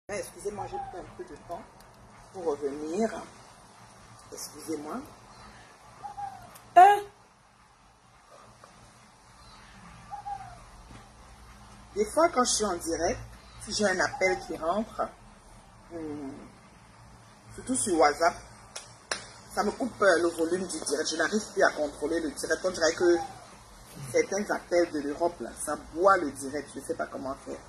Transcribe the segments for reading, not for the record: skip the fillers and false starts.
Excusez-moi, j'ai pris un peu de temps pour revenir. Excusez-moi. Des fois, quand je suis en direct, si j'ai un appel qui rentre, surtout sur WhatsApp, ça me coupe le volume du direct. Je n'arrive plus à contrôler le direct. On dirait que certains appels de l'Europe, là, ça boit le direct. Je ne sais pas comment faire.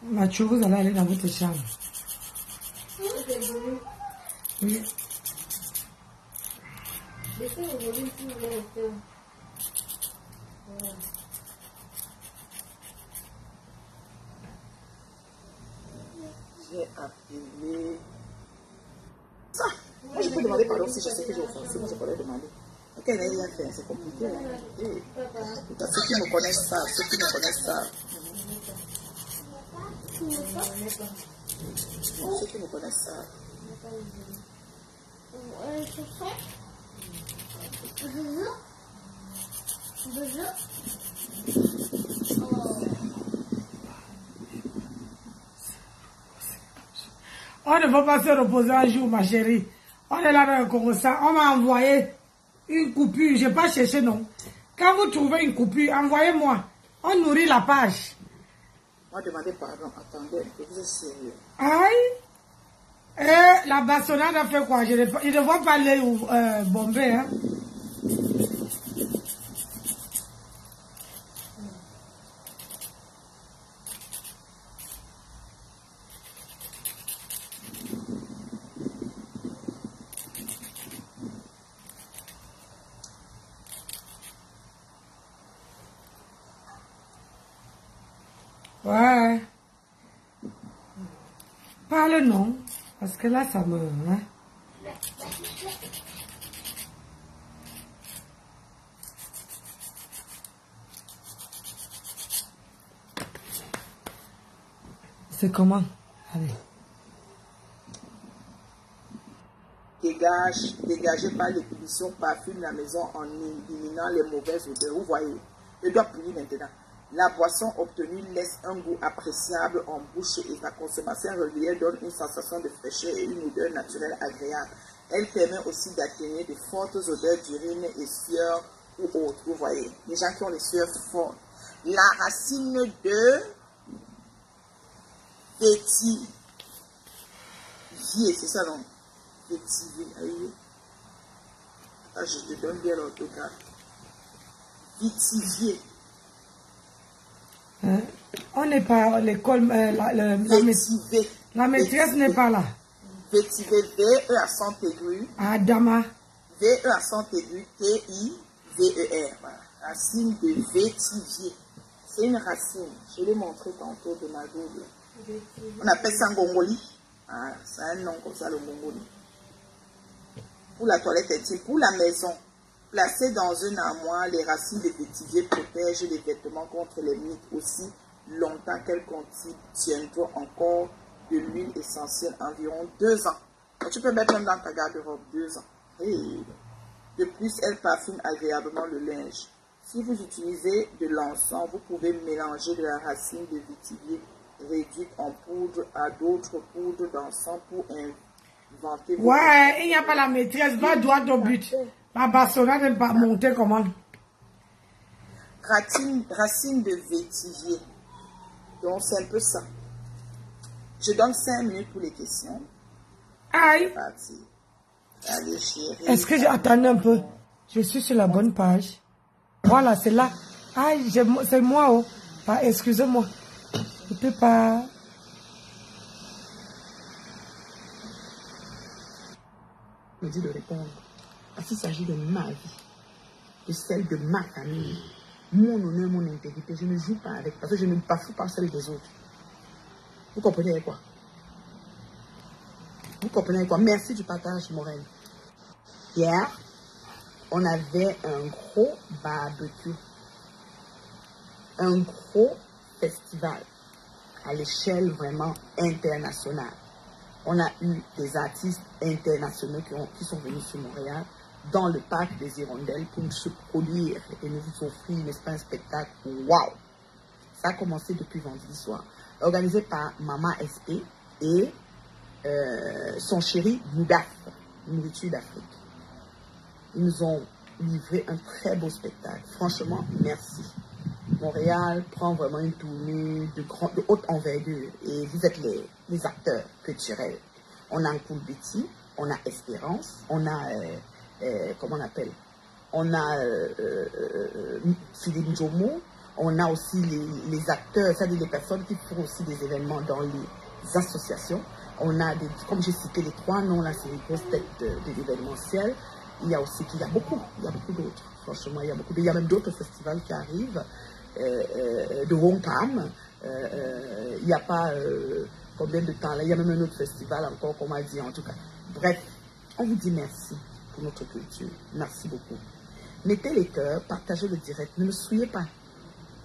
Mathieu, vous allez aller dans votre chambre. Oui. J'ai appelé... Ça, moi je peux demander pardon si je sais que j'ai offensé. Moi je pourrais demander. Ok, elle n'a rien fait, c'est compliqué. Ceux qui me connaissent ça, ceux qui me connaissent ça. Ceux qui me connaissent ça. On ne va pas se reposer un jour, ma chérie. On est là dans le Congo. On m'a envoyé une coupure. Je n'ai pas cherché, non. Quand vous trouvez une coupure, envoyez-moi. On nourrit la page. Moi, demandez pardon. Attendez, vous êtes sérieux. Aïe. Et la bastonnade a fait quoi? Il ne va pas aller bomber, hein. Ouais. Parle non. Parce que là, ça me... Hein? C'est comment? Allez. Dégagez par l'ébullition, parfume la maison en éliminant les mauvaises odeurs. Vous voyez, je dois punir maintenant. La boisson obtenue laisse un goût appréciable en bouche et sa consommation régulière donne une sensation de fraîcheur et une odeur naturelle agréable. Elle permet aussi d'atténuer de fortes odeurs d'urine et sueur ou autres. Vous voyez, les gens qui ont les sueurs fortes. La racine de vétivier, c'est ça non? Vétivier, ah, je te donne bien l'autographe. Vétivier. Hein? On n'est pas à l'école, la maîtresse n'est pas là. Vétiver, V-E accent aigu. Adama. V-E accent aigu, T-I-V-E-R. Voilà. Racine de vétivier. C'est une racine. Je l'ai montré tantôt de ma double. On appelle ça ngongoli. Ah, c'est un nom comme ça, le ngongoli. Pour la toilette intime, pour la maison. Placées dans une armoire, les racines de vétivier protègent les vêtements contre les mites aussi longtemps qu'elles contiendront encore de l'huile essentielle, environ 2 ans. Donc, tu peux mettre même dans ta garde-robe 2 ans. Et de plus, elles parfument agréablement le linge. Si vous utilisez de l'encens, vous pouvez mélanger de la racine de vétivier réduite en poudre à d'autres poudres d'encens pour inventer. Ouais, il n'y a pas la maîtresse, va droit au but. La bastonnade n'est pas montée comment? Racine de vétivier. Donc, c'est un peu ça. Je donne 5 minutes pour les questions. Aïe. Allez, chérie. Est-ce que j'attends un peu? Je suis sur la bonne page. Voilà, c'est là. Aïe, c'est moi, oh. Excusez-moi. Je ne peux pas... Me dit de répondre. Parce qu'il s'agit de ma vie, de celle de ma famille, mon honneur, mon intégrité. Je ne joue pas avec, parce que je ne bafoue pas celle des autres. Vous comprenez quoi? Vous comprenez quoi? Merci du partage, Morel. Hier, on avait un gros barbecue, un gros festival à l'échelle vraiment internationale. On a eu des artistes internationaux qui sont venus sur Montréal dans le parc des Hirondelles pour se produire et nous offrir un spectacle. Waouh! Ça a commencé depuis vendredi soir. Organisé par Maman SP et son chéri Moudaf, Nourriture d'Afrique. Ils nous ont livré un très beau spectacle. Franchement, merci. Montréal prend vraiment une tournée de haute envergure et vous êtes les acteurs culturels. On a Uncle Betty, on a Espérance, on a, comment on appelle, on a Philippe Jomo, on a aussi les acteurs, c'est-à-dire les personnes qui font aussi des événements dans les associations. On a, comme j'ai cité les 3 noms, là, c'est les grosses têtes de l'événementiel. Il y a aussi, il y a beaucoup d'autres. Franchement, il y a beaucoup. Il y a même d'autres festivals qui arrivent, de Wongpam. Il n'y a pas combien de temps là. Il y a même un autre festival encore, qu'on m'a dit en tout cas. Bref, on vous dit merci pour notre culture. Merci beaucoup. Mettez les cœurs, partagez le direct. Ne me souillez pas.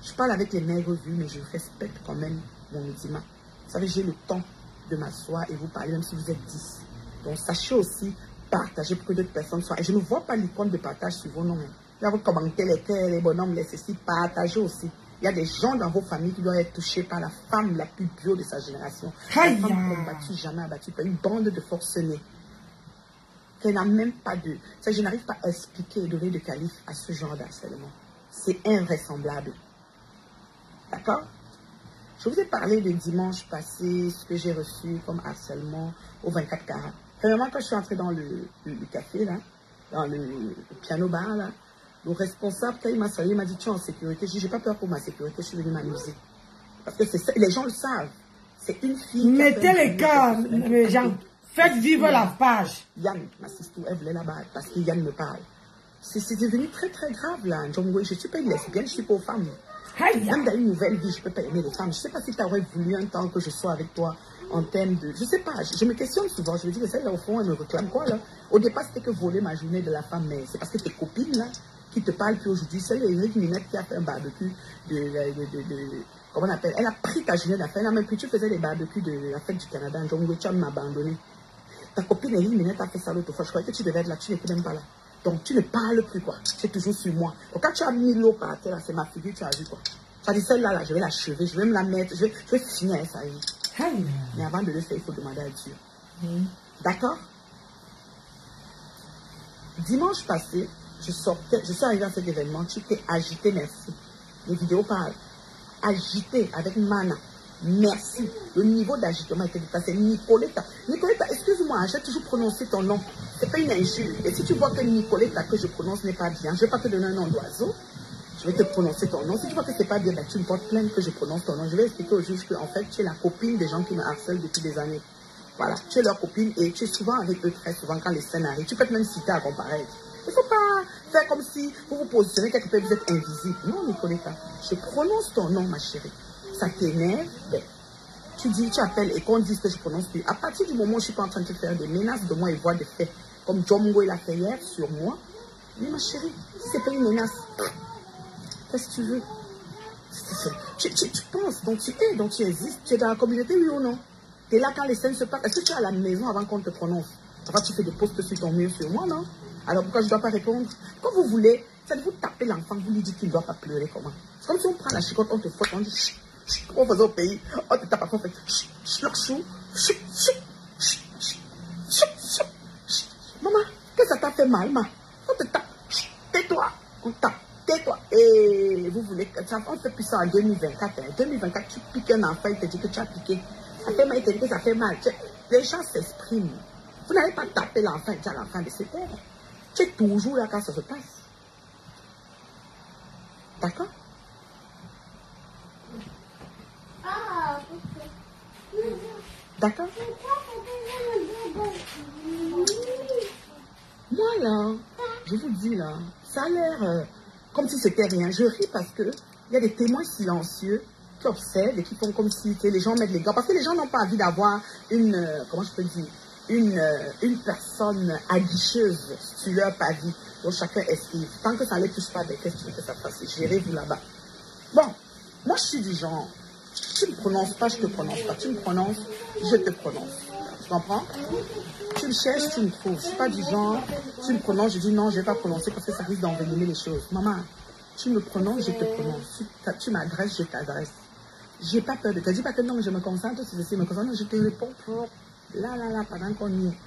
Je parle avec les maigres vues, mais je respecte quand même mon ultima. Vous savez, j'ai le temps de m'asseoir et vous parler, même si vous êtes 10. Donc, sachez aussi partager pour que d'autres personnes soient. Et je ne vois pas l'icône de partage sur vos noms. Là, vous commentez les cœurs, les bonhommes, les ceci, partagez aussi. Il y a des gens dans vos familles qui doivent être touchés par la femme la plus bio de sa génération. Une femme combattue, jamais abattue par une bande de forcenés. Qu'elle n'a même pas de... Ça, je n'arrive pas à expliquer et donner de qualif à ce genre d'harcèlement. C'est invraisemblable. D'accord? Je vous ai parlé de dimanche passé, ce que j'ai reçu comme harcèlement au 24 carats. Premièrement, quand je suis entrée dans le café, là, dans le piano bar, là, le responsable, quand il m'a salué, il m'a dit, tu es en sécurité. Je dis, j'ai pas peur pour ma sécurité, je suis venue m'amuser. Parce que les gens le savent. C'est une fille... Mettez les cœurs, les gens. Faites vivre la page. Yann, ma sister, elle voulait là-bas parce que Yann me parle. C'est devenu très très grave là. Je ne suis pas une lesbienne, je suis pas aux femmes. Même dans une nouvelle vie, je ne peux pas aimer les femmes. Je ne sais pas si tu aurais voulu un temps que je sois avec toi en termes de... Je ne sais pas, je me questionne souvent. Je me dis, mais celle-là, au fond, elle me réclame quoi là? Au départ, c'était que voler ma journée de la femme, mais c'est parce que tes copines là, qui te parlent, puis aujourd'hui, celle de Eric Minette qui a fait un barbecue comment on appelle? Elle a pris ta journée d'affaires. Elle a même pris, tu faisais les barbecues de la fête du Canada. Donc, tu m'as abandonné. Ta copine Eric Minette a fait ça l'autre fois. Je croyais que tu devais être là, tu n'étais même pas là. Donc, tu ne parles plus, quoi. Tu es toujours sur moi. Donc, quand tu as mis l'eau par terre, c'est ma figure, tu as vu, quoi. Tu as dit, celle-là, je vais l'achever, je vais me la mettre, je vais finir avec ça. Mais avant de le faire, il faut demander à Dieu. D'accord? Dimanche passé, je suis arrivée à cet événement, tu t'es agité, merci. Les vidéos parlent. Agité avec Mana. Merci. Le niveau d'agitement était dépassé. Nicoletta. Nicoletta, excuse-moi, j'ai toujours prononcé ton nom. C'est pas une injure. Et si tu vois que Nicoletta que je prononce n'est pas bien, je ne vais pas te donner un nom d'oiseau. Je vais te prononcer ton nom. Si tu vois que c'est pas bien, ben, tu me portes plainte que je prononce ton nom. Je vais expliquer au juge que en fait, tu es la copine des gens qui me harcèlent depuis des années. Voilà. Tu es leur copine et tu es souvent avec eux très souvent quand les scènes arrivent. Tu peux même citer à comparaître. Il ne faut pas faire comme si vous vous positionnez quelque part, vous êtes invisible. Non, Nicoletta. Je prononce ton nom, ma chérie. Ça t'énerve, ben, tu dis, tu appelles et qu'on dise que je prononce plus. À partir du moment où je ne suis pas en train de te faire des menaces de moi et voir des faits, comme Jomgo il a fait hier sur moi, mais ma chérie, si ce n'est pas une menace, qu'est-ce que tu veux? Tu penses, donc tu es, donc tu existes, tu es dans la communauté, oui ou non? Tu es là quand les scènes se passent. Est-ce que tu es à la maison avant qu'on te prononce? Enfin, tu fais des posts sur ton mur sur moi, non? Alors pourquoi je ne dois pas répondre? Quand vous voulez, ça vous taper l'enfant, vous lui dites qu'il ne doit pas pleurer, comment? C'est comme si on prend la chicotte, on te fouette, on dit chut, chut, on faisait au pays, on te tape après, on fait chut, chut, chut, chut, chut, chut, chut, chut, chut. Maman, qu'est-ce que ça t'a fait mal, ma? On te tape, chut, tais-toi, on tape, tais-toi. Et vous voulez que ça, on fait plus ça en 2024. En 2024, tu piques un enfant, il te dit que tu as piqué. Ça fait mal, il te dit que ça fait mal. Les gens s'expriment. Vous n'allez pas taper l'enfant et dire à l'enfant de se taire. Tu es toujours là quand ça se passe. D'accord? D'accord? Moi là, je vous dis là, ça a l'air comme si c'était rien. Je ris parce que il y a des témoins silencieux qui observent et qui font comme si les gens mettent les gants. Parce que les gens n'ont pas envie d'avoir une, comment je peux dire, une personne aguicheuse sur leur pavis. Donc chacun esquive. Tant que ça ne les touche pas, ben, qu'est-ce que tu veux que ça fasse? Gérez-vous là-bas. Bon, moi je suis du genre, tu ne prononces pas, je ne te prononce pas. Tu me prononces, je te prononce. Tu comprends? Tu me cherches, tu me trouves. Je ne suis pas du genre, tu me prononces, je dis non, je ne vais pas prononcer parce que ça risque d'envenimer les choses. Maman, Tu me prononces, je te prononce. Tu m'adresses, je t'adresse. J'ai pas peur de te dire pas que non, je me concentre sur ceci, je me concentre, je te réponds. Là, pendant qu'on y est.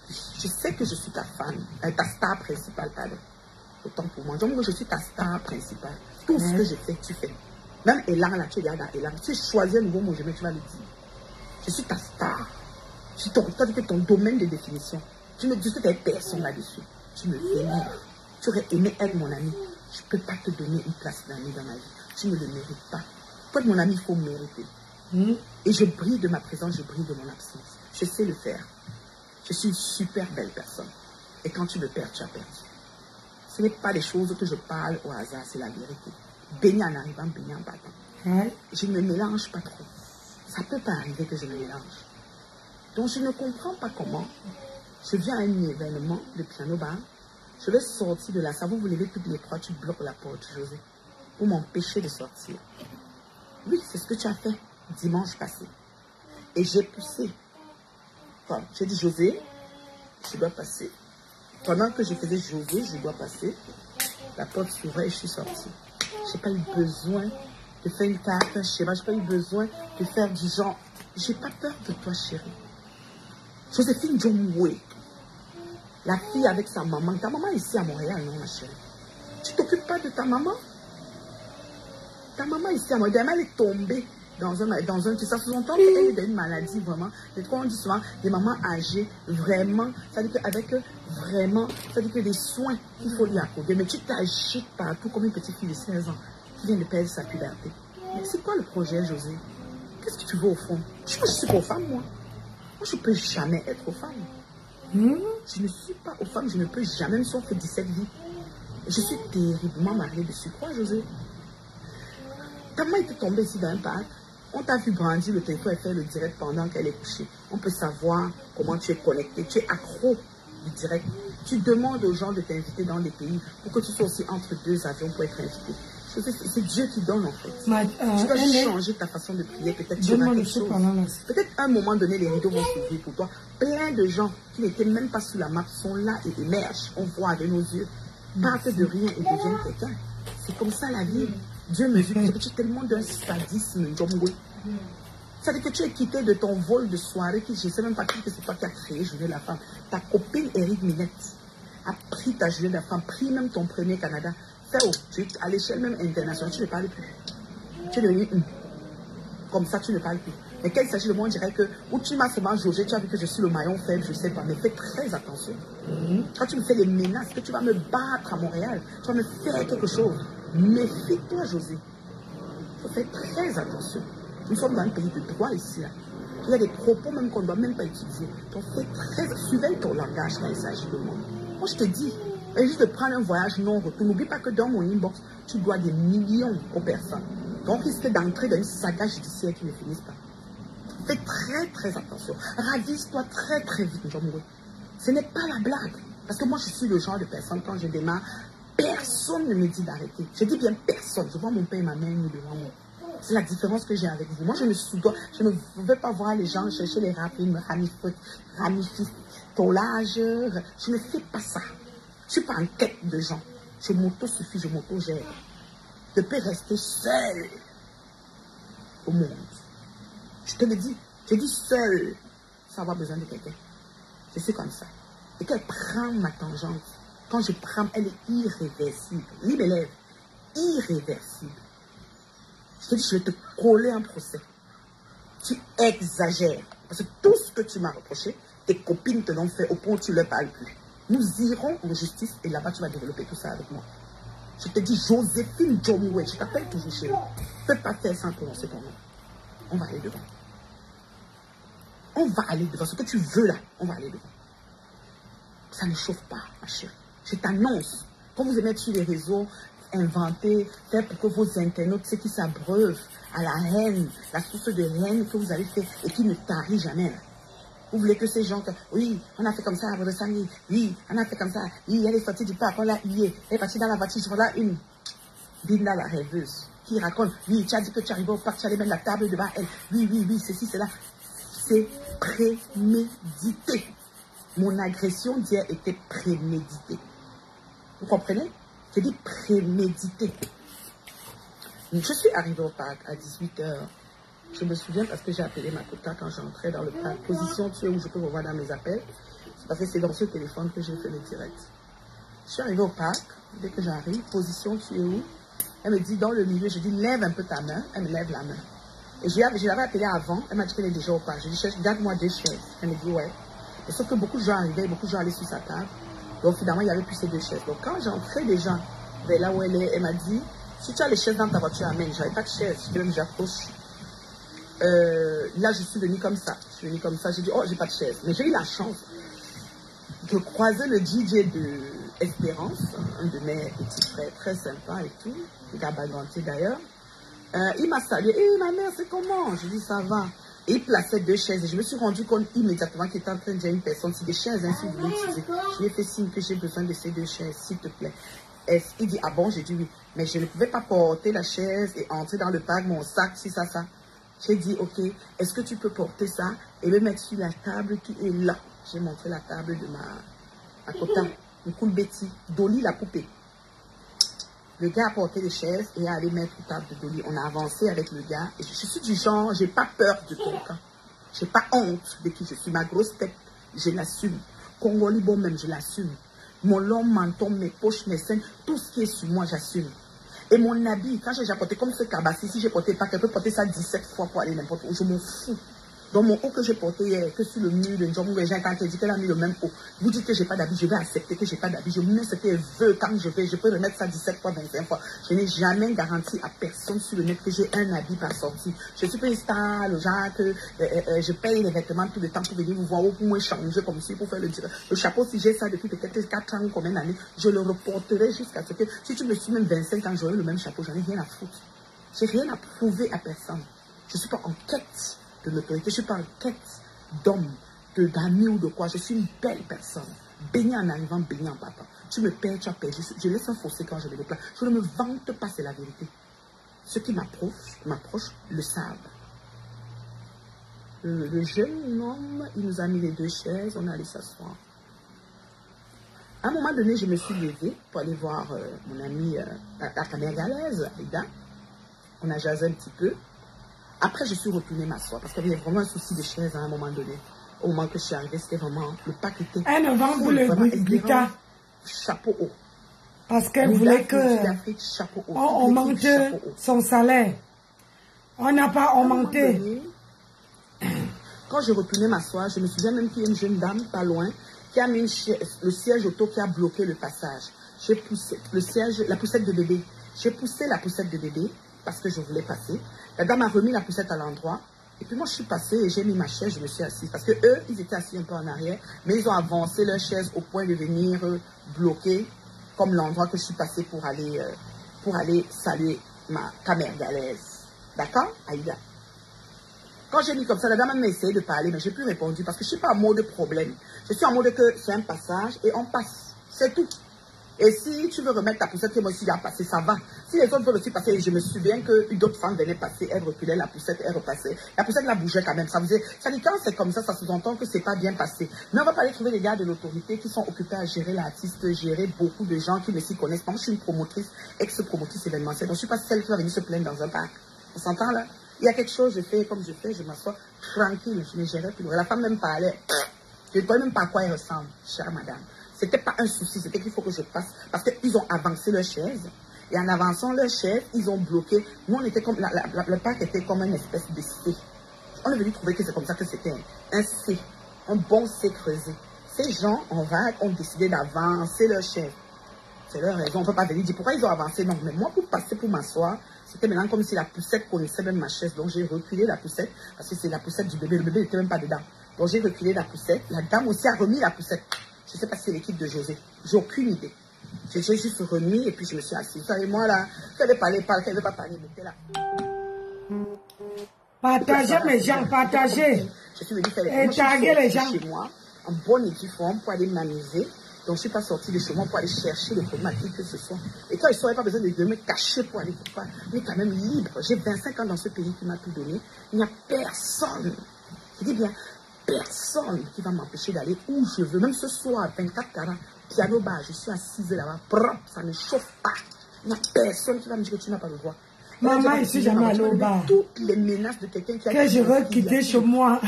Je sais que je suis ta femme, ta star principale, pardon. Autant pour moi. Donc, je suis ta star principale. Tout ce que je fais, tu fais. Même Elan, là, tu es là dans Elan. Tu choisis un nouveau mot, tu vas le dire. Je suis ta star. C'est ton domaine de définition. Tu ne dis que tu n'as personne là-dessus. Tu me vénères. Tu aurais aimé être mon ami. Je ne peux pas te donner une place d'ami dans ma vie. Tu ne le mérites pas. Pour être mon ami, il faut mériter. Et je brille de ma présence, je brille de mon absence. Je sais le faire. Je suis une super belle personne. Et quand tu me perds, tu as perdu. Ce n'est pas des choses que je parle au hasard, c'est la vérité. Béni en arrivant, béni en partant. Je ne me mélange pas trop. Ça ne peut pas arriver que je me mélange. Donc je ne comprends pas comment. Je viens à un événement de piano bar. Je vais sortir de la salle. Vous vous levez toutes les trois, tu bloques la porte, José, pour m'empêcher de sortir. Oui, c'est ce que tu as fait dimanche passé. Et j'ai poussé. Enfin, j'ai dit, José, je dois passer. Pendant que je faisais José, je dois passer. La porte s'ouvrait et je suis sortie. Je n'ai pas eu besoin de faire une carte, un schéma. Je n'ai pas eu besoin de faire du genre. Je n'ai pas peur de toi, chérie. Joséphine Jomwe, la fille avec sa maman. Ta maman est ici à Montréal, non, ma chérie? Tu t'occupes pas de ta maman? Ta maman est ici à Montréal. Elle est tombée dans un tu sais, sous-entend qu'elle est dans une maladie, vraiment. Et on dit souvent, des mamans âgées, vraiment, ça veut dire qu'avec vraiment, ça veut dire que des soins qu'il faut lui accorder. Mais tu t'agites partout comme une petite fille de 16 ans qui vient de perdre sa puberté. Mais c'est quoi le projet, José? Qu'est-ce que tu veux au fond? Je suis pas aux femmes, moi. Moi, je ne peux jamais être aux femmes. Je ne suis pas aux femmes, je ne peux jamais, même si on fait 17 vies. Je suis terriblement mariée dessus. Quoi, José? Ta maman était tombée ici dans un parc. On t'a vu brandir le téléphone et faire le direct pendant qu'elle est couchée. On peut savoir comment tu es connecté. Tu es accro du direct. Tu demandes aux gens de t'inviter dans les pays pour que tu sois aussi entre deux avions pour être invité. C'est Dieu qui donne en fait. Tu dois changer ta façon de prier. Peut-être tu auras quelque chose. Peut-être à un moment donné, les rideaux vont s'ouvrir pour toi. Plein de gens qui n'étaient même pas sous la map sont là et émergent. On voit avec nos yeux. Partent de rien et deviennent quelqu'un. C'est comme ça la vie. Dieu me dit que tu es tellement d'un sadisme. Ça veut dire que tu es quitté de ton vol de soirée qui, je ne sais même pas qui que c'est toi qui as créé Journée de la femme. Ta copine Eric Minette a pris ta Journée de la femme, pris même ton premier Canada. À l'échelle même internationale, tu ne parles plus. Tu es devenu comme ça, tu ne parles plus. Mais quand il s'agit de moi, on dirait que, ou tu m'as seulement jaugé, tu as vu que je suis le maillon faible, je ne sais pas, mais fais très attention. Quand tu me fais les menaces, que tu vas me battre à Montréal, tu vas me faire quelque chose, méfie-toi, José. Il faut faire très attention. Nous sommes dans un pays de droit ici. Là. Il y a des propos même qu'on ne doit même pas utiliser. Donc fais très... Surveille ton langage quand il s'agit de moi. Moi, je te dis, juste de prendre un voyage non-retour. N'oublie pas que dans mon inbox, tu dois des millions aux personnes. Donc, risque d'entrer dans une saga judiciaire qui ne finisse pas. Fais très, très attention. Ravise-toi très, très vite, Jean-Mourou. Ce n'est pas la blague. Parce que moi, je suis le genre de personne, quand je démarre, personne ne me dit d'arrêter. Je dis bien personne. Je vois mon père et ma mère devant moi. C'est la différence que j'ai avec vous. Moi, je ne veux pas voir les gens chercher les rapines, ramifitolage. Je ne fais pas ça. Je ne suis pas en quête de gens. Je m'auto-suffis, je m'auto-gère. Je peux rester seul au monde. Je te le dis. Je dis seul sans avoir besoin de quelqu'un. Je suis comme ça. Et qu'elle prend ma tangente. Quand je prends, elle est irréversible. Lis mes lèvres. Irréversible. Je te dis, je vais te coller un procès. Tu exagères. Parce que tout ce que tu m'as reproché, tes copines te l'ont fait au point où tu ne leur parles plus. Nous irons en justice et là-bas, tu vas développer tout ça avec moi. Je te dis, Joséphine Jomwe, je t'appelle toujours chez moi. Tu ne peux pas faire sans prononcer ton nom. On va aller devant. On va aller devant. Ce que tu veux là, on va aller devant. Ça ne chauffe pas, ma chérie. Je t'annonce. Quand vous aimez être sur les réseaux, inventer, faire pour que vos internautes, ceux qui s'abreuvent à la haine, la source de haine que vous avez fait et qui ne tarit jamais. Là. Vous voulez que ces gens, oui, on a fait comme ça à Bressani, oui, on a fait comme ça, oui, elle est sortie du parc, on l'a huée, elle est partie dans la voiture, voilà une Binda la rêveuse qui raconte, oui, tu as dit que tu arrivais au parc, tu allais mettre la table devant elle, oui, ceci, cela. C'est prémédité. Mon agression d'hier était préméditée. Vous comprenez? J'ai dit prémédité. Je suis arrivée au parc à 18 h. Je me souviens parce que j'ai appelé ma quota quand j'entrais dans le parc. Position, tu es où je peux revoir dans mes appels. C'est parce que c'est dans ce téléphone que j'ai fait le direct. Je suis arrivée au parc. Dès que j'arrive, position, tu es où? Elle me dit dans le milieu. Je dis lève un peu ta main. Elle me lève la main. Et je l'avais appelée avant. Elle m'a dit qu'elle est déjà au parc. Je lui dis garde-moi 2 chaises. Elle me dit ouais. Et sauf que beaucoup de gens arrivaient, beaucoup de gens allaient sur sa table. Donc finalement, il n'y avait plus ces 2 chaises. Donc quand j'entrais déjà vers là où elle est, elle m'a dit si tu as les chaises dans ta voiture, amène. J'avais pas de chaises. Je même j'approche. Là, je suis venue comme ça. Je suis venue comme ça. J'ai dit, oh, j'ai pas de chaise. Mais j'ai eu la chance de croiser le DJ de Espérance, un de mes petits frères, très sympa et tout, Gabaganté d'ailleurs. Il m'a salué. Hé, ma mère, c'est comment? Je dis, ça va. Et il plaçait 2 chaises. Et je me suis rendu compte immédiatement qu'il était en train de dire à une personne, si des chaises, hein, si vous voulez utiliser. Je lui ai fait signe que j'ai besoin de ces 2 chaises, s'il te plaît. Il dit, ah bon? J'ai dit oui. Mais je ne pouvais pas porter la chaise et entrer dans le parc, mon sac, si ça. J'ai dit, ok, est-ce que tu peux porter ça et me mettre sur la table qui est là? J'ai montré la table de ma quota, une cool Betty, Dolly la poupée. Le gars a porté les chaises et a allé mettre la table de Dolly. On a avancé avec le gars et je suis du genre, j'ai pas peur de quelqu'un. J'ai pas honte de qui je suis. Ma grosse tête, je l'assume. Congolais bon même, je l'assume. Mon long menton, mes poches, mes seins, tout ce qui est sur moi, j'assume. Et mon habit, quand j'ai porté comme ce cabassi, si j'ai porté pas, je peux porter ça 17 fois pour aller n'importe où, je m'en fous. Donc mon haut que j'ai porté hier, que sur le mur de Njomou, les gens quand elle dit qu'elle a mis le même haut, vous dites que j'ai pas d'habit, je vais accepter que j'ai pas d'habit, je mets ce qu'elle veut quand je vais, je peux remettre ça 17 fois, 25 fois. Je n'ai jamais garanti à personne sur le net que j'ai un habit par sortie. Je suis pas une star, le genre que je paye les vêtements tout le temps pour venir vous voir ou pour me changer comme si pour faire le chapeau. Si j'ai ça depuis peut-être 4 ans ou combien d'années, je le reporterai jusqu'à ce que si tu me suis même 25 ans, j'aurai le même chapeau, j'en ai rien à foutre. J'ai rien à prouver à personne. Je suis pas en quête de l'autorité, je suis pas en quête d'homme, d'amis ou de quoi. Je suis une belle personne. Béni en arrivant, béni en partant. Tu me perds, tu as perdu. Je laisse un fossé quand je me déplace. Je ne me vante pas, c'est la vérité. Ceux qui m'approchent le savent. Le jeune homme, il nous a mis les 2 chaises, on est allé s'asseoir. À un moment donné, je me suis levée pour aller voir mon amie, la Camergalaise, Aïda. On a jasé un petit peu. Après, je suis retournée m'asseoir parce qu'il y avait vraiment un souci de chaise à un moment donné. Au moment que je suis arrivée, c'était vraiment le pack était. Elle ne vend plus le Glita. Chapeau haut. Parce qu'elle voulait que on augmente son salaire. On n'a pas augmenté. Quand je retournais m'asseoir, je me souviens même qu'il y a une jeune dame pas loin qui a mis le siège auto qui a bloqué le passage. J'ai poussé le siège, la poussette de bébé. J'ai poussé la poussette de bébé parce que je voulais passer. La dame a remis la poussette à l'endroit. Et puis moi, je suis passée et j'ai mis ma chaise, je me suis assise. Parce que eux, ils étaient assis un peu en arrière, mais ils ont avancé leur chaise au point de venir bloquer comme l'endroit que je suis passée pour aller saluer ma camergalaise. D'accord, Aïda? Quand j'ai mis comme ça, la dame m'a essayé de parler, mais je n'ai plus répondu parce que je ne suis pas en mode problème. Je suis en mode que c'est un passage et on passe. C'est tout. Et si tu veux remettre ta poussette que moi aussi j'ai passé, ça va. Si les autres veulent aussi passer, je me souviens que d'autres femmes venaient passer, elles reculaient la poussette, elles repassaient. La poussette la bougeait quand même. Ça dit quand c'est comme ça sous-entend que c'est pas bien passé. Mais on va pas aller trouver les gars de l'autorité qui sont occupés à gérer l'artiste, gérer beaucoup de gens qui ne s'y connaissent pas. Moi, je suis une promotrice, ex-promotrice événementielle. Donc, je suis pas celle qui va venir se plaindre dans un parc. On s'entend là? Il y a quelque chose, je fais comme je fais, je m'assois tranquille, je ne gérais plus. La femme même parlait. Je ne connais même pas à quoi elle ressemble, chère madame. C'était pas un souci, c'était qu'il faut que je passe. Parce qu'ils ont avancé leur chaise. Et en avançant leur chaise, ils ont bloqué. Nous, on était comme, le parc était comme une espèce de C. On est venu trouver que c'est comme ça que c'était un C. Un bon C creusé. Ces gens, en vague, ont décidé d'avancer leur chaise. C'est leur raison. On ne peut pas venir dire pourquoi ils ont avancé. Non, mais moi, pour passer, pour m'asseoir, c'était maintenant comme si la poussette connaissait même ma chaise. Donc, j'ai reculé la poussette parce que c'est la poussette du bébé. Le bébé n'était même pas dedans. Donc, j'ai reculé la poussette. La dame aussi a remis la poussette. Je ne sais pas si c'est l'équipe de José. J'ai aucune idée. J'ai juste remis et puis je me suis assise. Et moi, là, qu'elle veut parler, qu'elle ne veut pas parler, mettez là. Partagez mes gens, partagez. Je suis venue faire les gens chez moi, en bonne uniforme pour aller m'amuser. Donc, je ne suis pas sortie de chez moi pour aller chercher le problème à qui que ce soit. Et quand il ne pas besoin de me cacher pour aller quelque part, mais quand même libre. J'ai 25 ans dans ce pays qui m'a tout donné. Il n'y a personne. Je dis bien, personne qui va m'empêcher d'aller où je veux. Même ce soir, 24 carats, piano bar, je suis assise là-bas, propre, ça ne chauffe pas. Il n'y a personne qui va me dire que tu n'as pas le droit. Maman, je suis jamais allée au bar. Toutes les menaces de quelqu'un qui a... Que je veux quitter chez moi,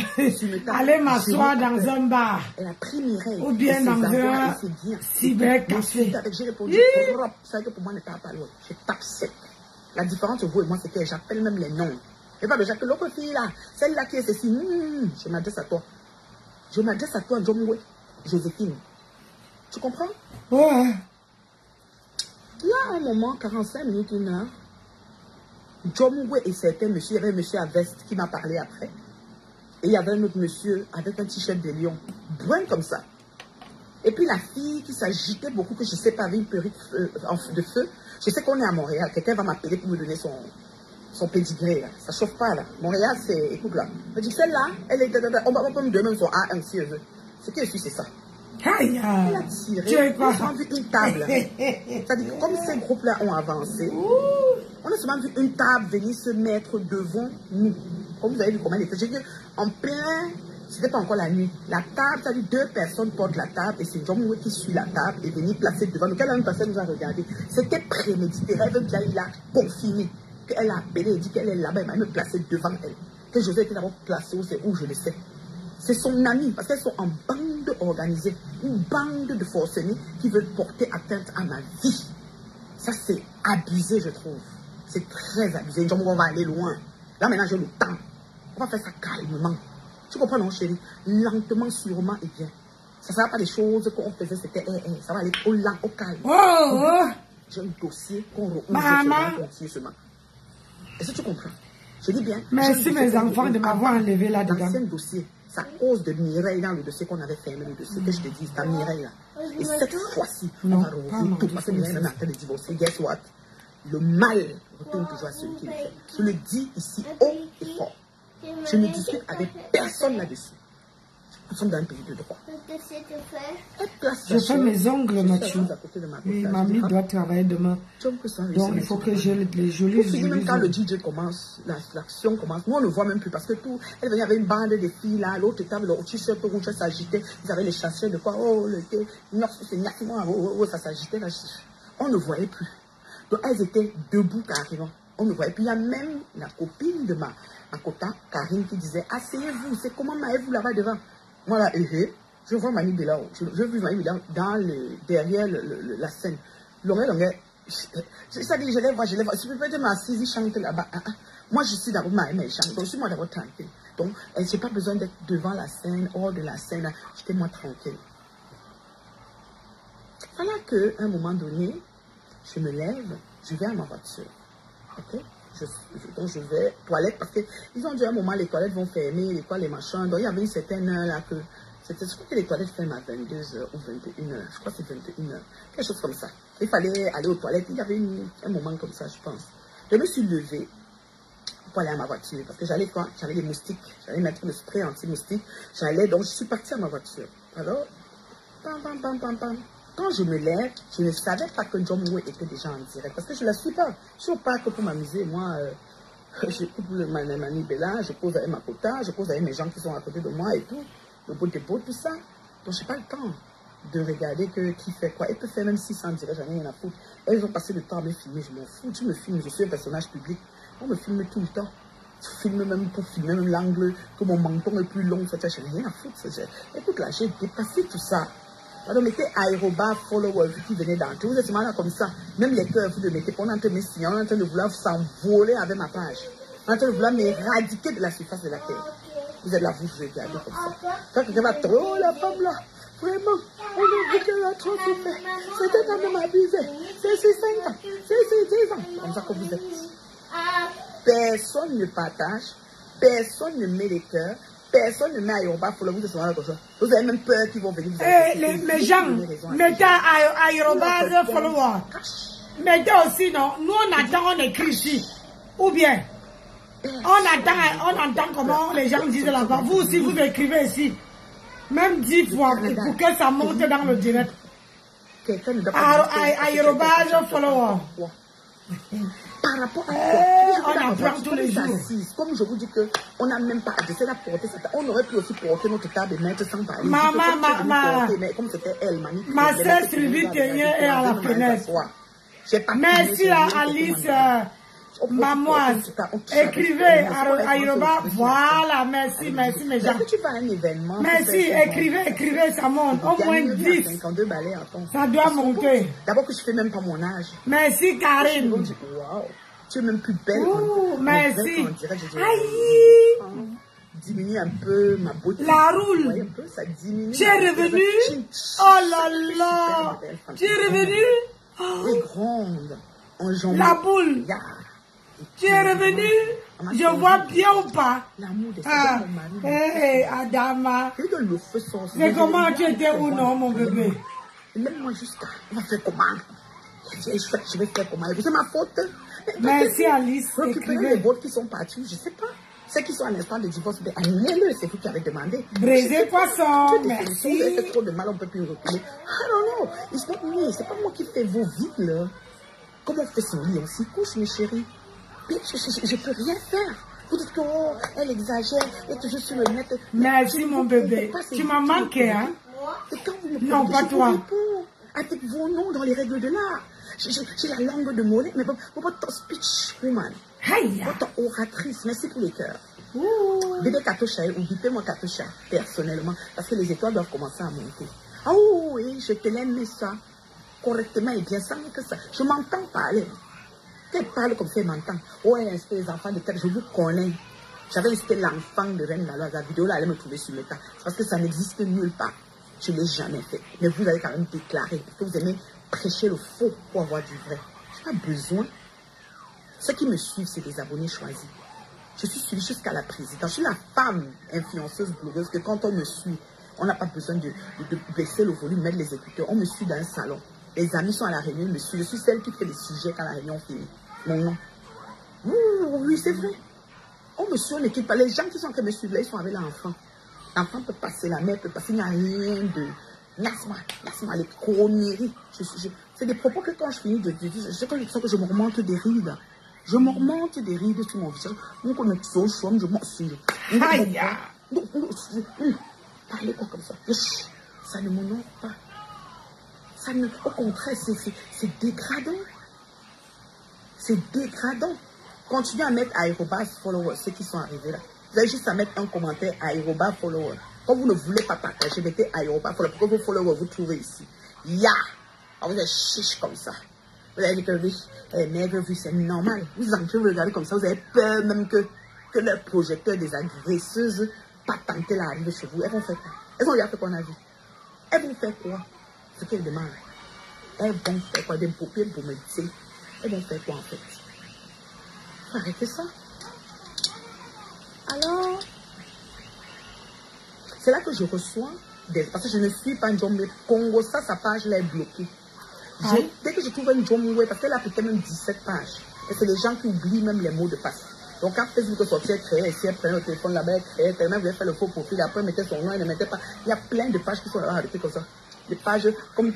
aller m'asseoir dans un bar. Elle a pris Mireille. Ou bien dans un cybercafé. J'ai répondu propre, ça que pour moi, ne parle pas loin. Je tape sec. La différence entre vous et moi, c'est que j'appelle même les noms. Et pas déjà que l'autre fille là, celle-là qui est ceci, je m'adresse à toi. Je m'adresse à toi, Jomwe, Joséphine. Tu comprends? Ouais. Il y a un moment, 45 minutes, 1 heure, Jomwe et certains monsieur, il y avait un monsieur à veste qui m'a parlé après. Et il y avait un autre monsieur avec un t-shirt de lion, brun comme ça. Et puis la fille qui s'agitait beaucoup, que je ne sais pas, avec une perruque de feu. Je sais qu'on est à Montréal, quelqu'un va m'appeler pour me donner son pédigré, là. Ça chauffe pas, là. Montréal, c'est... Écoute, là. Je dis, celle-là, elle est... On va me donner même son A1 si elle veut. Ce qu'elle suit, c'est ça. Aïe, elle a tiré. On a seulement vu une table. C'est-à-dire que comme ces groupes-là ont avancé, on a seulement vu une table venir se mettre devant nous. Comme vous avez vu comment elle était. J'ai dit, en plein... C'était pas encore la nuit. La table, c'est-à-dire 2 personnes portent la table et c'est Jomwe qui suit la table et venir placer devant nous. Quelle même personne nous a regardé. C'était prémédité. Rêve bien, il a confirmé. Elle a appelé et dit qu'elle est là-bas, elle m'a même placé devant elle. Que je vais être d'abord placé où je le sais. C'est son ami, parce qu'elles sont en bande organisée, une bande de forcenés qui veulent porter atteinte à ma vie. Ça, c'est abusé, je trouve. C'est très abusé. On va aller loin. Là, maintenant, j'ai le temps. On va faire ça calmement. Tu comprends, non, chérie? Lentement, sûrement et bien. Ça ne sera pas des choses qu'on faisait, c'était ça va aller au lent, au calme. J'ai un dossier qu'on roule seulement. Est-ce que tu comprends? Je dis bien. Merci mes enfants de m'avoir enlevé là-dedans. C'est un dossier. C'est à cause de Mireille dans le dossier qu'on avait fermé, le dossier que je te dis, c'est à Mireille là. Et cette fois-ci, on va rouvrir tout parce que Mireille est en train de divorcer. Guess what? Le mal retourne toujours à celui qui le fait. Je le dis ici haut et fort. Je ne discute avec personne là-dessus. Nous sommes dans un pays de droit. Je fais mes ongles, Mathieu. Et mamie doit travailler demain. Donc il faut que je les jolis. Même quand le DJ commence, l'action commence, nous on ne voit même plus parce que tout. Elle venait avec une bande de filles là, l'autre table, le t-shirt rouge s'agitait. Ils avaient les chasseurs de quoi? Oh, ça s'agitait là. On ne voyait plus. Donc elles étaient debout carrément. On ne voyait plus. Il y a même la copine de ma Kota, Karine, qui disait asseyez-vous, c'est comment Maëvou là-bas devant. Moi là, je vois Mani Bella, je vois Mani Bella derrière la scène. Ça dit, je les vois. Si je peux être m'assise, il chante là-bas. Moi, je suis d'abord mais chante. Donc, je suis moi d'abord tranquille. Donc, je n'ai pas besoin d'être devant la scène, hors de la scène. J'étais moi tranquille. Voilà qu'à un moment donné, je me lève, je vais à ma voiture. Ok? Donc je vais aux toilettes parce qu'ils ont dit à un moment les toilettes vont fermer, les machins. Donc il y avait une certaine heure là que je crois que les toilettes ferment à 22h ou 21h. Je crois que c'est 21h. Quelque chose comme ça. Il fallait aller aux toilettes. Il y avait un moment comme ça, je pense. Je me suis levée pour aller à ma voiture parce que j'allais quoi? J'avais des moustiques. J'allais mettre le spray anti-moustique. Donc je suis partie à ma voiture. Alors, quand je me lève, je ne savais pas que Jomwe était déjà en direct. Parce que je ne la suis pas. Je ne suis pas que pour m'amuser. Moi, j'écoute Mani Bella, je pose avec ma Kota, je pose avec mes gens qui sont à côté de moi et tout. Le bout de beau, tout ça. Donc, je n'ai pas le temps de regarder qui fait quoi. Elle peut faire même 600 directs, j'en ai rien à foutre. Elles ont passé le temps à me filmer. Je m'en fous. Tu me filmes, je suis un personnage public. On me filme tout le temps. Tu filmes même pour filmer même l'angle, que mon menton est plus long. Je n'ai rien à foutre. Écoute là, j'ai dépassé tout ça. Alors, mettez aérobas, follower qui venait d'entrer. Vous êtes là comme ça. Même les cœurs, vous le mettez. On est en train de me signer. On est en train de vouloir s'envoler avec ma page. On est en train de vouloir m'éradiquer de la surface de la terre. Vous êtes là, vous regardez comme ça. Quand quelqu'un va trop, la femme là, vraiment, on a vu qu'elle a trop souffert. C'était quand même abusé. C'est 5 ans. C'est 10 ans. Comme ça que vous êtes. Personne ne partage. Personne ne met les cœurs. Personne ne met aérobas pour le vous vous avez même peur qu'ils vont venir vous les gens, mettez aérobas follower. Mettez aussi, non, nous on attend, on écrit ici. Ou bien, on entend comment les gens disent là-bas. Vous aussi, vous écrivez ici. Même 10 fois pour que ça monte dans le direct. Aérobas follower. par rapport à on apprend tous les jours. Comme je vous dis qu'on n'a même pas adressé la porter. On aurait pu aussi porter notre table et mettre sans parler. Mais comme c'était elle, ma soeur Sylvie Thénier est à la fenêtre. Merci à Alice. Maman, écrivez à Yoruba. Voilà, merci mes gens. Tu vas à un événement. Merci, écrivez, ça monte. Au moins 10. 52 balais, ça doit monter. D'abord que je fais même pas mon âge. Merci Karine. Wow, tu es même plus belle. Merci. Aïe. Diminue un peu ma beauté. La roule. Ouais, un peu, ça diminue. Tu es revenu. Oh là là. Tu es revenu. Elle est grande. La boule. Yeah. Tu es revenu, je vois bien ou pas? L'amour de mon mari. Hé, Adama. Le feu sort. Mais comment tu étais ou non, mon bébé? Même moi jusqu'à. On va faire comment? Je vais faire comment? C'est ma faute. Merci Alice. Récupérer les vôtres qui sont partis, je ne sais pas. Ceux qui sont en instant de divorce, annulez-le, c'est vous qui avez demandé. Brisez poisson, merci. Vous avez fait trop de mal, on ne peut plus reculer. I don't know. It's not me. C'est pas moi qui fais vos vies, là. Comment on fait son lit? On s'y couche, mes chéris. Mais je ne peux rien faire. Vous dites que oh, elle exagère et que je suis le net. Merci mon bébé. Tu m'as manqué, hein? Et quand vous me non, pas toi. Avec vos noms dans les règles de l'art. J'ai la langue de mollet, mais votre speech woman. Hey. Votre oratrice, merci pour les cœurs. Bébé Katosha, oublie-moi Katosha, personnellement, parce que les étoiles doivent commencer à monter. Ah oui, je te l'aime ça, correctement et bien sans que ça. Je m'entends parler. Elle parle comme ça, elle m'entend. Oh, elle a inscrit les enfants de tête, je vous connais. J'avais inscrit l'enfant de Reine Lalo, la vidéo là, elle me trouvait sur le tas. Parce que ça n'existe nulle part. Je ne l'ai jamais fait. Mais vous avez quand même déclaré, parce que vous aimez prêcher le faux pour avoir du vrai. Je n'ai pas besoin. Ceux qui me suivent, c'est des abonnés choisis. Je suis suivie jusqu'à la présidence. Je suis la femme influenceuse blogueuse que quand on me suit, on n'a pas besoin de baisser le volume, mettre les écouteurs. On me suit dans un salon. Les amis sont à la réunion, ils me suivent. Je suis celle qui fait les sujets quand la réunion finit. Mon nom. Oui, c'est vrai. On me suit, on n'équipe pas. Les gens qui sont en train de me suivre, là, ils sont avec l'enfant. L'enfant peut passer, la mère peut passer. Il n'y a rien de... Nasma, les conneries. C'est des propos que quand je finis de dire, je sais que je me remonte des rides. Je me remonte des rides sur mon visage. Donc on est sur le je m'en suis. Aïe! Parlez quoi comme ça? Ça ne m'honore pas. Ça ne, au contraire, c'est dégradant. C'est dégradant. Continuez à mettre aérobas followers, ceux qui sont arrivés là. Vous avez juste à mettre un commentaire aérobas followers. Quand vous ne voulez pas partager, mettez aérobas followers. Pourquoi vos followers vous trouvez ici? Ya! Vous êtes chiche comme ça. Vous avez dit que les maigres vues, c'est normal. Vous entrez, vous regardez comme ça, vous avez peur même que le projecteur des agresseuses patentées là arrive chez vous. Elles vont faire quoi? Elles vont regarder ce qu'on a vu. Elles vont faire quoi? Ce qu'elles demandent. Elles vont faire quoi? Des paupières pour méditer. Elles vont faire quoi en fait? Arrêtez ça. Alors, c'est là que je reçois parce que je ne suis pas une Njombe Congo, sa page là est bloquée. Dès que je trouve une Njombe, parce qu'elle a peut-être même 17 pages. Et c'est les gens qui oublient même les mots de passe. Donc quand Facebook sortit, elle créait, si elle prenait le téléphone là-bas, elle créait, tellement elle voulait faire le faux profil, après elle mettait son nom, elle ne mettait pas. Il y a plein de pages qui sont là-bas arrêtées comme ça. Les pages, comme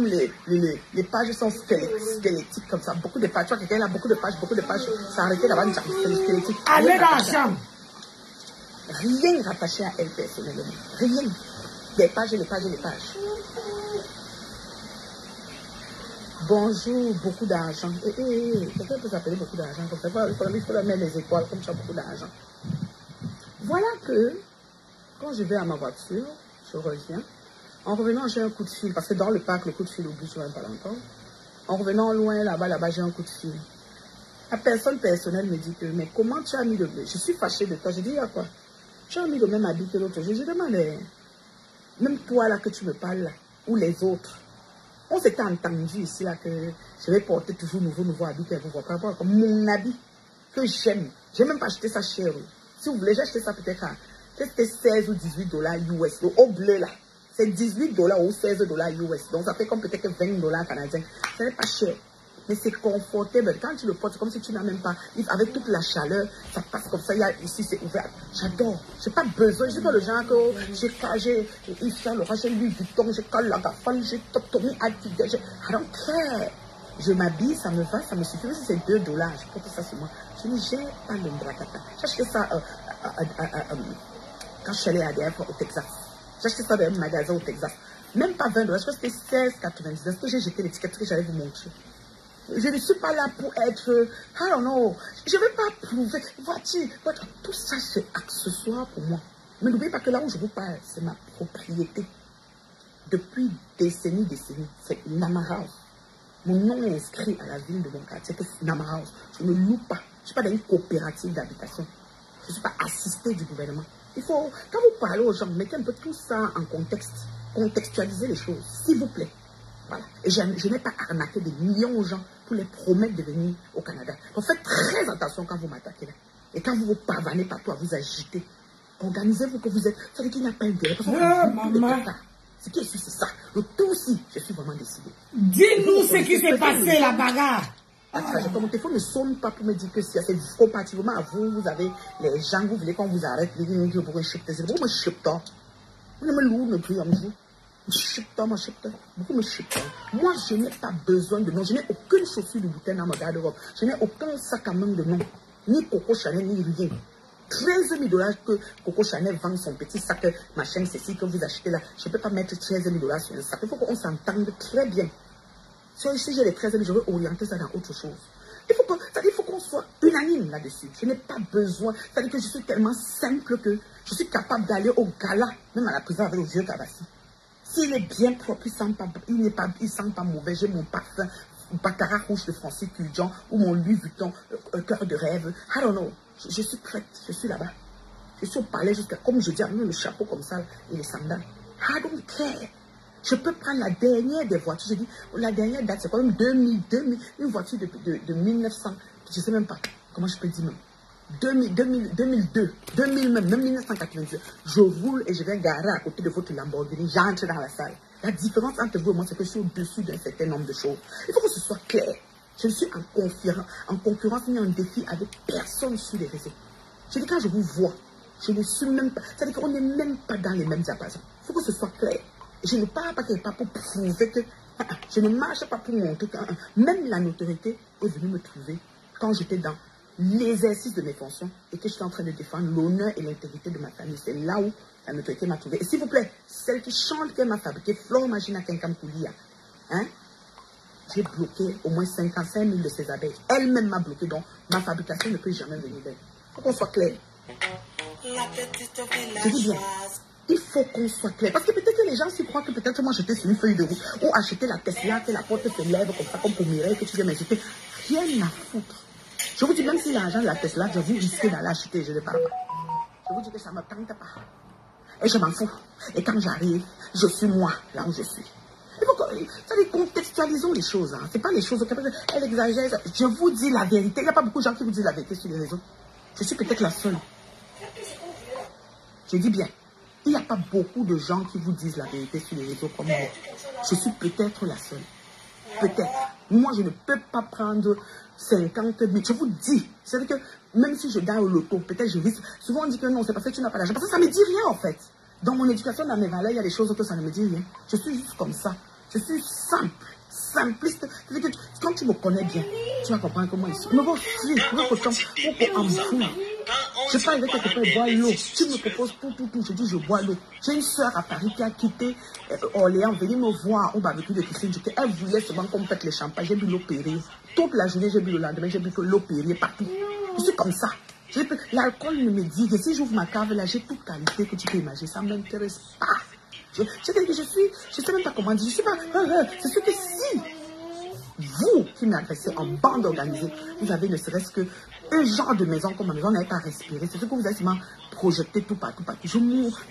les pages sont squelettiques comme ça. Beaucoup de pages. Tu vois, quelqu'un a beaucoup de pages. Ça a arrêté là-bas, c'est squelettique. Allez dans la chambre. Rien rattaché à elle personnellement. Rien. Les pages. Bonjour, beaucoup d'argent. Quelqu'un peut s'appeler beaucoup d'argent comme ça. Il faut leur mettre les étoiles comme tu as beaucoup d'argent. Voilà que, quand je vais à ma voiture, je reviens. En revenant, j'ai un coup de fil. Parce que dans le parc, le coup de fil oublie, je ne vais pas l'entendre. En revenant loin, là-bas, j'ai un coup de fil. La personne personnelle me dit que, mais comment tu as mis le... Je suis fâchée de toi. Je dis, il y a quoi? Tu as mis le même habit que l'autre jour. Je demande, même toi là que tu me parles là, ou les autres, on s'était entendu ici là que je vais porter toujours nouveau habit qu'elle vous voit pas. Comme mon habit que j'aime. Je n'ai même pas acheté ça cher. Si vous voulez, j'ai acheté ça peut-être à 16 ou 18 dollars US. Au bleu là. C'est 18 dollars ou 16 dollars US. Donc ça fait comme peut-être 20 dollars canadiens. Ce n'est pas cher. Mais c'est confortable. Quand tu le portes, c'est comme si tu n'as même pas. Avec toute la chaleur, ça passe comme ça. Ici, c'est ouvert. J'adore. Je n'ai pas besoin. Je ne suis pas le genre que j'ai Yves Saint Laurent, j'ai Louis Vuitton, j'ai Karl Lagerfeld, j'ai Tommy Hilfiger. I don't care. Je m'habille, ça me va, ça me suffit. Si c'est $2, je porte ça sur moi. Je n'ai pas le bracata. J'ai acheté ça quand je suis allée à ADF au Texas. J'ai acheté ça dans un magasin au Texas. Même pas $20, je crois que c'était $16,99. Est-ce que j'ai jeté l'étiquette que j'allais vous montrer? Je ne suis pas là pour être, I don't know, je ne vais pas prouver, vois-tu, tout ça c'est accessoire pour moi. Mais n'oubliez pas que là où je vous parle, c'est ma propriété. Depuis décennies, c'est Nama House. Mon nom est inscrit à la ville de mon quartier, c'est Nama House. Je ne loue pas, je ne suis pas dans une coopérative d'habitation. Je ne suis pas assistée du gouvernement. Il faut, quand vous parlez aux gens, mettez un peu tout ça en contexte, contextualisez les choses, s'il vous plaît. Voilà. Et je n'ai pas arnaqué des millions aux gens pour les promettre de venir au Canada. Donc faites très attention quand vous m'attaquez là. Et quand vous vous pavanez partout à vous agiter, organisez-vous que vous êtes. Ça veut dire qu'il n'y a pas intérêt. Maman. Ce qui est sûr, c'est ça. Le tout aussi, je suis vraiment décidé. Dis-nous ce qui s'est passé, la bagarre. Mon téléphone ne sonne pas pour me dire que si c'est comparativement à vous, vous avez les gens, vous voulez qu'on vous arrête, vous dites que vous me chipez. C'est beaucoup me chipez. Vous ne me louez, ne plus en vous. Beaucoup me chipent. Moi, je n'ai pas besoin de nom. Je n'ai aucune chaussure de bouteille dans mon garde-robe. Je n'ai aucun sac à main de nom. Ni Coco Chanel, ni rien. $13 000 que Coco Chanel vend son petit sac, machin, ceci que vous achetez là. Je ne peux pas mettre $13 000 sur le sac. Il faut qu'on s'entende très bien. Si j'ai les 13 000, je veux orienter ça dans autre chose. Il faut qu'on soit unanime là-dessus. Je n'ai pas besoin. C'est-à-dire que je suis tellement simple que je suis capable d'aller au gala, même à la prison avec le vieux Kabassi. S'il est bien propre, il ne sent pas mauvais. J'ai mon parfum, Baccarat rouge de Francis Culdian ou mon Louis Vuitton, cœur de rêve. I don't know. Je suis prête. Je suis là-bas. Je suis au palais jusqu'à, comme je dis, avec le chapeau comme ça et les sandales. I don't care. Je peux prendre la dernière des voitures. Je dis, la dernière date, c'est quand même 2000, une voiture de 1900. Je ne sais même pas comment je peux dire même. 2002, 2000 même 1992, je roule et je vais garer à côté de votre Lamborghini, j'entre dans la salle. La différence entre vous et moi, c'est que je suis au-dessus d'un certain nombre de choses. Il faut que ce soit clair. Je ne suis en concurrence ni en défi avec personne sur les réseaux. Je dis, quand je vous vois, je ne suis même pas, c'est-à-dire qu'on n'est même pas dans les mêmes diapasons. Il faut que ce soit clair. Je ne parle pas quelque part pour prouver que, je ne marche pas pour montrer que, même la notoriété est venue me trouver quand j'étais dans l'exercice de mes fonctions et que je suis en train de défendre l'honneur et l'intégrité de ma famille. C'est là où la notoriété m'a trouvé. Et s'il vous plaît, celle qui chante qu'elle m'a fabriqué, Flore Magina Kenkam Koulia, j'ai bloqué au moins 55 000 de ses abeilles. Elle-même m'a bloqué, donc ma fabrication ne peut jamais venir d'elle. Il faut qu'on soit clair. Je dis bien, il faut qu'on soit clair. Parce que peut-être que les gens s'y croient que peut-être moi j'étais sur une feuille de route ou acheter la Tesla, que la porte se lève comme ça, comme pour Mireille, que tu viens m'insulter. Rien à foutre. Je vous dis, même si l'argent de la Tesla, je vous risquer d'aller acheter, je ne parle pas. Je vous dis que ça ne me tente pas. Et je m'en fous. Et quand j'arrive, je suis moi, là où je suis. Il faut que, contextualisons les choses. Ce n'est pas les choses. Elle exagère. Je vous dis la vérité. Il n'y a pas beaucoup de gens qui vous disent la vérité sur les réseaux. Je suis peut-être la seule. Je dis bien, il n'y a pas beaucoup de gens qui vous disent la vérité sur les réseaux comme moi. Je suis peut-être la seule. Peut-être. Moi, je ne peux pas prendre 50 000. Je vous dis. C'est-à-dire que même si je gagne au loto, peut-être je risque. Souvent, on dit que non, c'est parce que tu n'as pas d'argent. Parce que ça ne me dit rien, en fait. Dans mon éducation, dans mes valeurs, il y a des choses que ça ne me dit rien. Je suis juste comme ça. Je suis simple. Simpliste. C'est-à-dire que quand tu me connais bien, tu vas comprendre comment il est. Me vois free. Je parle avec quelque part, bois l'eau. Tu me proposes tout. Je dis, je bois l'eau. J'ai une soeur à Paris qui a quitté Orléans, venue me voir au barbecue de Christine. Elle voulait seulement qu'on pète les champagnes. J'ai bu l'eau Pérrier. Toute la journée, j'ai bu le lendemain, j'ai bu que l'eau Pérrier partout. Je suis comme ça. L'alcool ne me dit que si j'ouvre ma cave, là, j'ai toute qualité que tu peux imaginer. Ça ne m'intéresse pas. Je sais même pas comment dire. Je suis pas. C'est sûr que si vous qui m'agressez en bande organisée, vous avez ne serait-ce que un genre de maison comme ma maison, n'avez pas respiré. C'est ce que vous avez seulement projeté tout partout.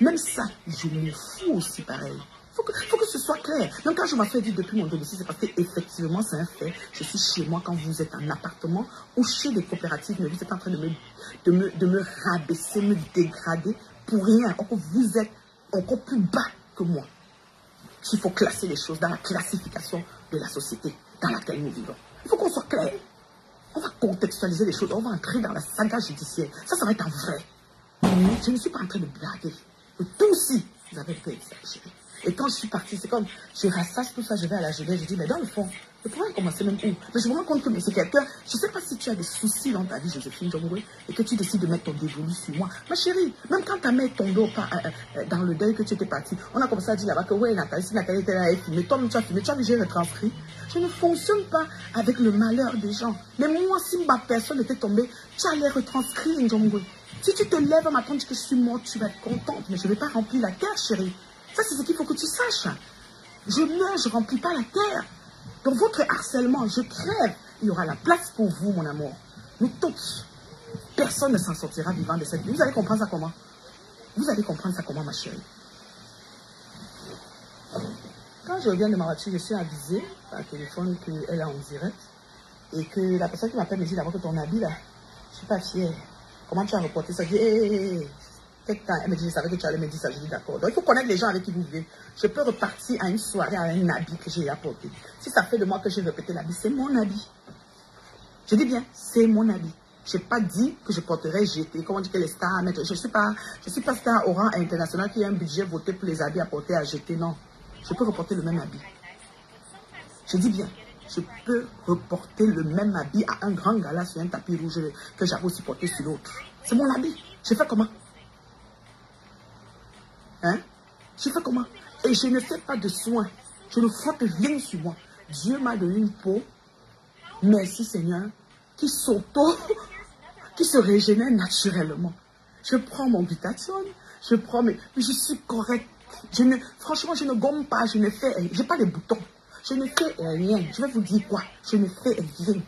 Même ça, je m'en fous aussi pareil. Faut que ce soit clair. Donc quand je m'appelle dit depuis mon domicile, c'est parce qu'effectivement c'est un fait. Je suis chez moi quand vous êtes en appartement ou chez des coopératives, mais vous êtes en train de me rabaisser, me dégrader pour rien. Encore vous êtes encore plus bas que moi. Il faut classer les choses dans la classification de la société dans laquelle nous vivons. Il faut qu'on soit clair. On va contextualiser les choses, on va entrer dans la saga judiciaire. Ça va être en vrai. Je ne suis pas en train de blaguer. Tout aussi, vous avez été exagéré. Et quand je suis partie, c'est comme, je rassasse tout ça, je vais à la jeunesse, je dis, mais dans le fond, Je pourrais commencer même où? Mais je me rends compte que c'est quelqu'un. Je ne sais pas si tu as des soucis dans ta vie, Joséphine Jongwe, et que tu décides de mettre ton dévolu sur moi. Ma chérie, même quand ta mère est tombée dans le deuil que tu étais partie, on a commencé à dire là-bas que ouais, Nathalie, si Nathalie était là, elle filmait. Toi, tu as filmé, tu as vu, j'ai retranscrit. Je ne fonctionne pas avec le malheur des gens. Mais moi, si ma personne était tombée, tu allais retranscrire, Jongwe. Si tu te lèves un matin et dis que je suis morte, tu vas être contente, mais je ne vais pas remplir la terre, chérie. Ça, c'est ce qu'il faut que tu saches. Je meurs, je ne remplis pas la terre. Dans votre harcèlement, je crève. Il y aura la place pour vous, mon amour. Nous tous. Personne ne s'en sortira vivant de cette vie. Vous allez comprendre ça comment? Vous allez comprendre ça comment, ma chérie? Quand je reviens de ma voiture, je suis avisée par téléphone qu'elle est en direct. Et que la personne qui m'appelle me dit d'abord que ton habit là, je ne suis pas fière. Comment tu as reporté ça? Je dis, hé. Elle me dit, je savais que tu allais me dire ça. Je dis, d'accord. Donc, il faut connaître les gens avec qui vous vivez. Je peux repartir à une soirée avec un habit que j'ai apporté. Si ça fait de moi que j'ai répété l'habit, c'est mon habit. Je dis bien, c'est mon habit. Je n'ai pas dit que je porterais jeté. Comment on dit que les stars à mettre. Je ne suis pas star au rang international qui a un budget voté pour les habits à porter à jeter. Non. Je peux reporter le même habit. Je dis bien, je peux reporter le même habit à un grand gala sur un tapis rouge que j'avais aussi porté sur l'autre. C'est mon habit. Je fais comment? Hein? Je fais comment? Et je ne fais pas de soins. Je ne frotte rien sur moi. Dieu m'a donné une peau, merci Seigneur, qui qui se régénère naturellement. Je prends mon glutathione, je prends mais je suis correcte. Franchement, je ne gomme pas, je ne fais, j'ai pas les boutons. Je ne fais rien. Je vais vous dire quoi? Je ne fais rien.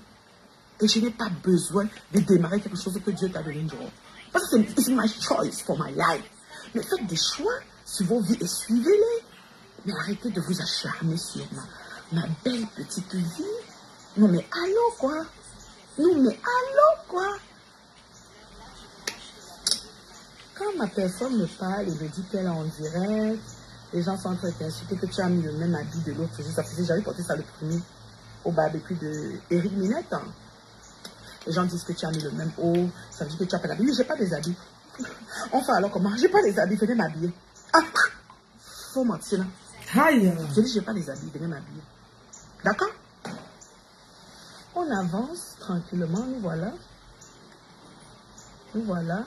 Et je n'ai pas besoin de démarrer quelque chose que Dieu t'a donné une journée. Parce que c'est my choice for my life. Mais faites des choix sur vos vies et suivez-les. Mais arrêtez de vous acharner sur ma belle petite vie. Non mais allô quoi? Non mais allô quoi? Quand ma personne me parle et me dit qu'elle est en direct, les gens sont en train d'insulter que tu as mis le même habit de l'autre. Ça faisait, j'avais porté ça le premier au barbecue de Eric Minette. Hein. Les gens disent que tu as mis le même haut, ça veut dire que tu as pas d'habits. Mais j'ai pas des habits. Enfin, alors comment? J'ai pas les habits, venez m'habiller. Ah, faut mentir là. Aïe. Je dis, j'ai pas les habits, venez m'habiller. D'accord? On avance tranquillement, nous voilà. Nous voilà.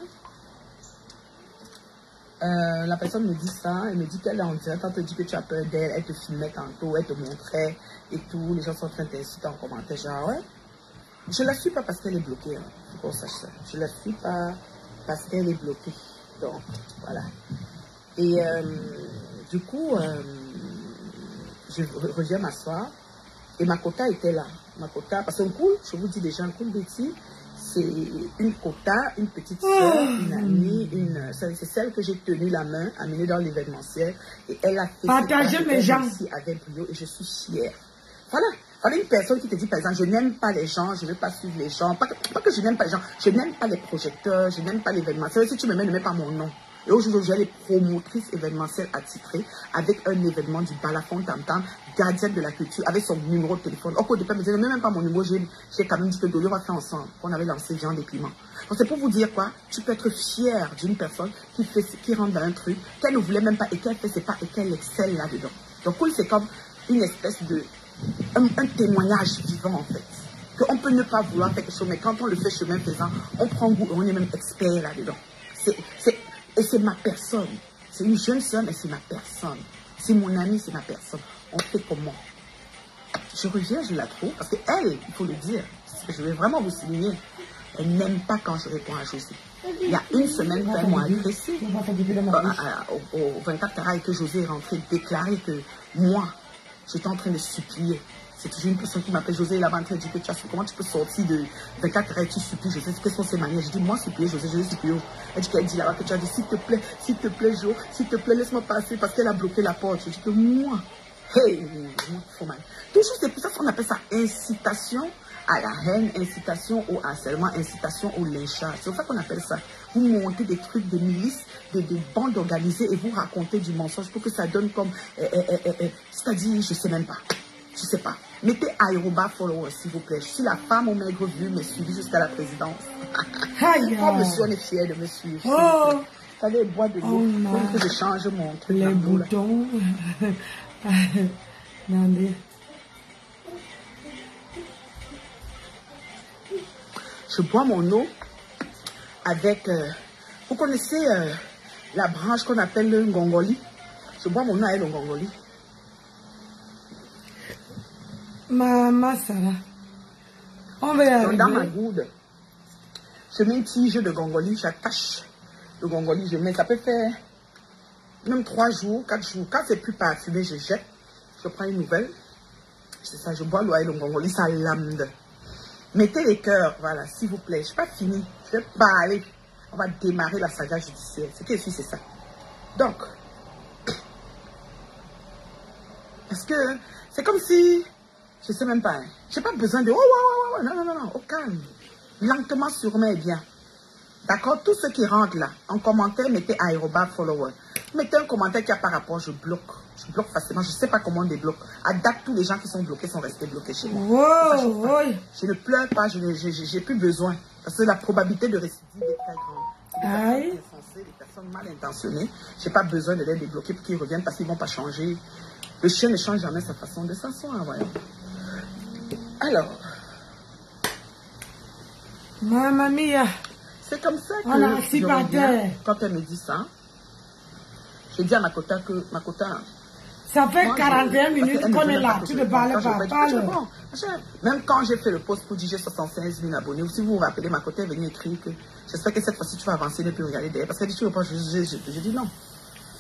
La personne me dit ça, elle me dit qu'elle est en direct, elle te dit que tu as peur d'elle, elle te filmait tantôt, elle te montrait et tout. Les gens sont en train d'insulter en commentaire, genre ouais. Je ne la suis pas parce qu'elle est bloquée, hein. Faut qu'on sache ça. Je ne la suis pas parce qu'elle est bloquée. Donc, voilà. Et du coup, je reviens m'asseoir. Et Makota était là. Makota, parce qu'un cool, je vous dis déjà, un cool Betty, c'est une Kota, une petite soeur, une amie, c'est celle que j'ai tenu la main, amenée dans l'événementiel. Et elle a fait partager mes gens ici avec brio et je suis fière. Voilà. Voilà une personne qui te dit, par exemple, je n'aime pas les gens, je ne veux pas suivre les gens. Pas que je n'aime pas les gens, je n'aime pas les projecteurs, je n'aime pas l'événementiel. Si tu me mets, ne mets pas mon nom. Et aujourd'hui, j'ai les promotrices événementielles attitrées avec un événement du Balafon Tam Tam, gardienne de la culture, avec son numéro de téléphone. Au départ, me disait, ne même pas mon numéro, j'ai quand même dit que Dolly va faire ensemble, qu'on avait lancé Viande et Piment. Donc c'est pour vous dire quoi, tu peux être fier d'une personne qui rentre dans un truc, qu'elle ne voulait même pas et qu'elle fait ses pas et qu'elle excelle là-dedans. Donc cool, c'est comme une espèce de, un témoignage vivant en fait. Qu'on peut ne pas vouloir quelque chose, mais quand on le fait chemin faisant, on prend goût et on est même expert là-dedans. Et c'est ma personne. C'est une jeune soeur, mais c'est ma personne. C'est mon amie, c'est ma personne. On fait comment? Je reviens, je la trouve, parce qu'elle, il faut le dire, je vais vraiment vous souligner, elle n'aime pas quand je réponds à José. Il y a une semaine, elle m'a agressé au 24 Tara et que José est rentré déclarer que moi, j'étais en train de supplier. C'est toujours une personne qui m'appelle José, là-bas en train de dire que tu as comment tu peux sortir de 24 heures et tu supplies José, quelles sont ces manières? Je dis, moi supplier José, José supplie. Elle dit là-bas que tu as dit, s'il te plaît, Jo, s'il te plaît, laisse-moi passer parce qu'elle a bloqué la porte. Je dis que moi, hey, moi, faut mal. Toujours c'est pour ça qu'on appelle ça incitation à la haine, incitation au harcèlement, incitation au lynchage. C'est pour ça qu'on appelle ça. Vous montez des trucs de milices, des bandes organisées et vous racontez du mensonge pour que ça donne comme, c'est-à-dire, je sais même pas. Je sais pas. Mettez Ayoba follower, s'il vous plaît. Je suis la femme au maigre vu, mais suivie jusqu'à la présidence. Oh, monsieur, on est fiers de me suivre. Oh. Allez, bois de l'eau. Il faut que je change mon truc. Les boutons. Je bois mon eau avec... vous connaissez la branche qu'on appelle le ngongoli? Je bois mon eau avec le ngongoli. Maman Sarah. On va y arriver. Dans ma gourde, je mets une tige de gongoli, j'attache le gongoli, je mets, ça peut faire même 3 jours, 4 jours. Quand c'est plus parfumé, je jette, je prends une nouvelle. C'est ça, je bois l'eau avec le gongoli, ça lame. Mettez les cœurs, voilà, s'il vous plaît. Je suis pas fini, je vais parler. On va démarrer la saga judiciaire. Ce qui est c'est ça. Donc, parce que c'est comme si... Je ne sais même pas. Hein. Je n'ai pas besoin de... Oh, non, au calme. Lentement, sûrement et bien. D'accord? Tous ceux qui rentrent là, en commentaire, mettez @follower. Mettez un commentaire qui a par rapport, je bloque. Je bloque facilement. Je ne sais pas comment on débloque. À date, tous les gens qui sont bloqués sont restés bloqués chez moi. Je ne pleure pas, je n'ai plus besoin. Parce que la probabilité de récidive est très grande. Les personnes mal intentionnées, je n'ai pas besoin de les débloquer pour qu'ils reviennent parce qu'ils ne vont pas changer. Le chien ne change jamais sa façon de s'asseoir, voyons. Alors, Mamma mia, c'est comme ça que quand elle me dit ça, je dis à Makota que Makota, ça fait 41 minutes qu'on est là, tu ne parles pas. Bon, même quand j'ai fait le post pour dire j'ai 76 000 abonnés, si vous vous rappelez, Makota est venu écrire que j'espère que cette fois-ci tu vas avancer et puis regarder derrière. Parce qu'elle dit tu réponds, je dis non.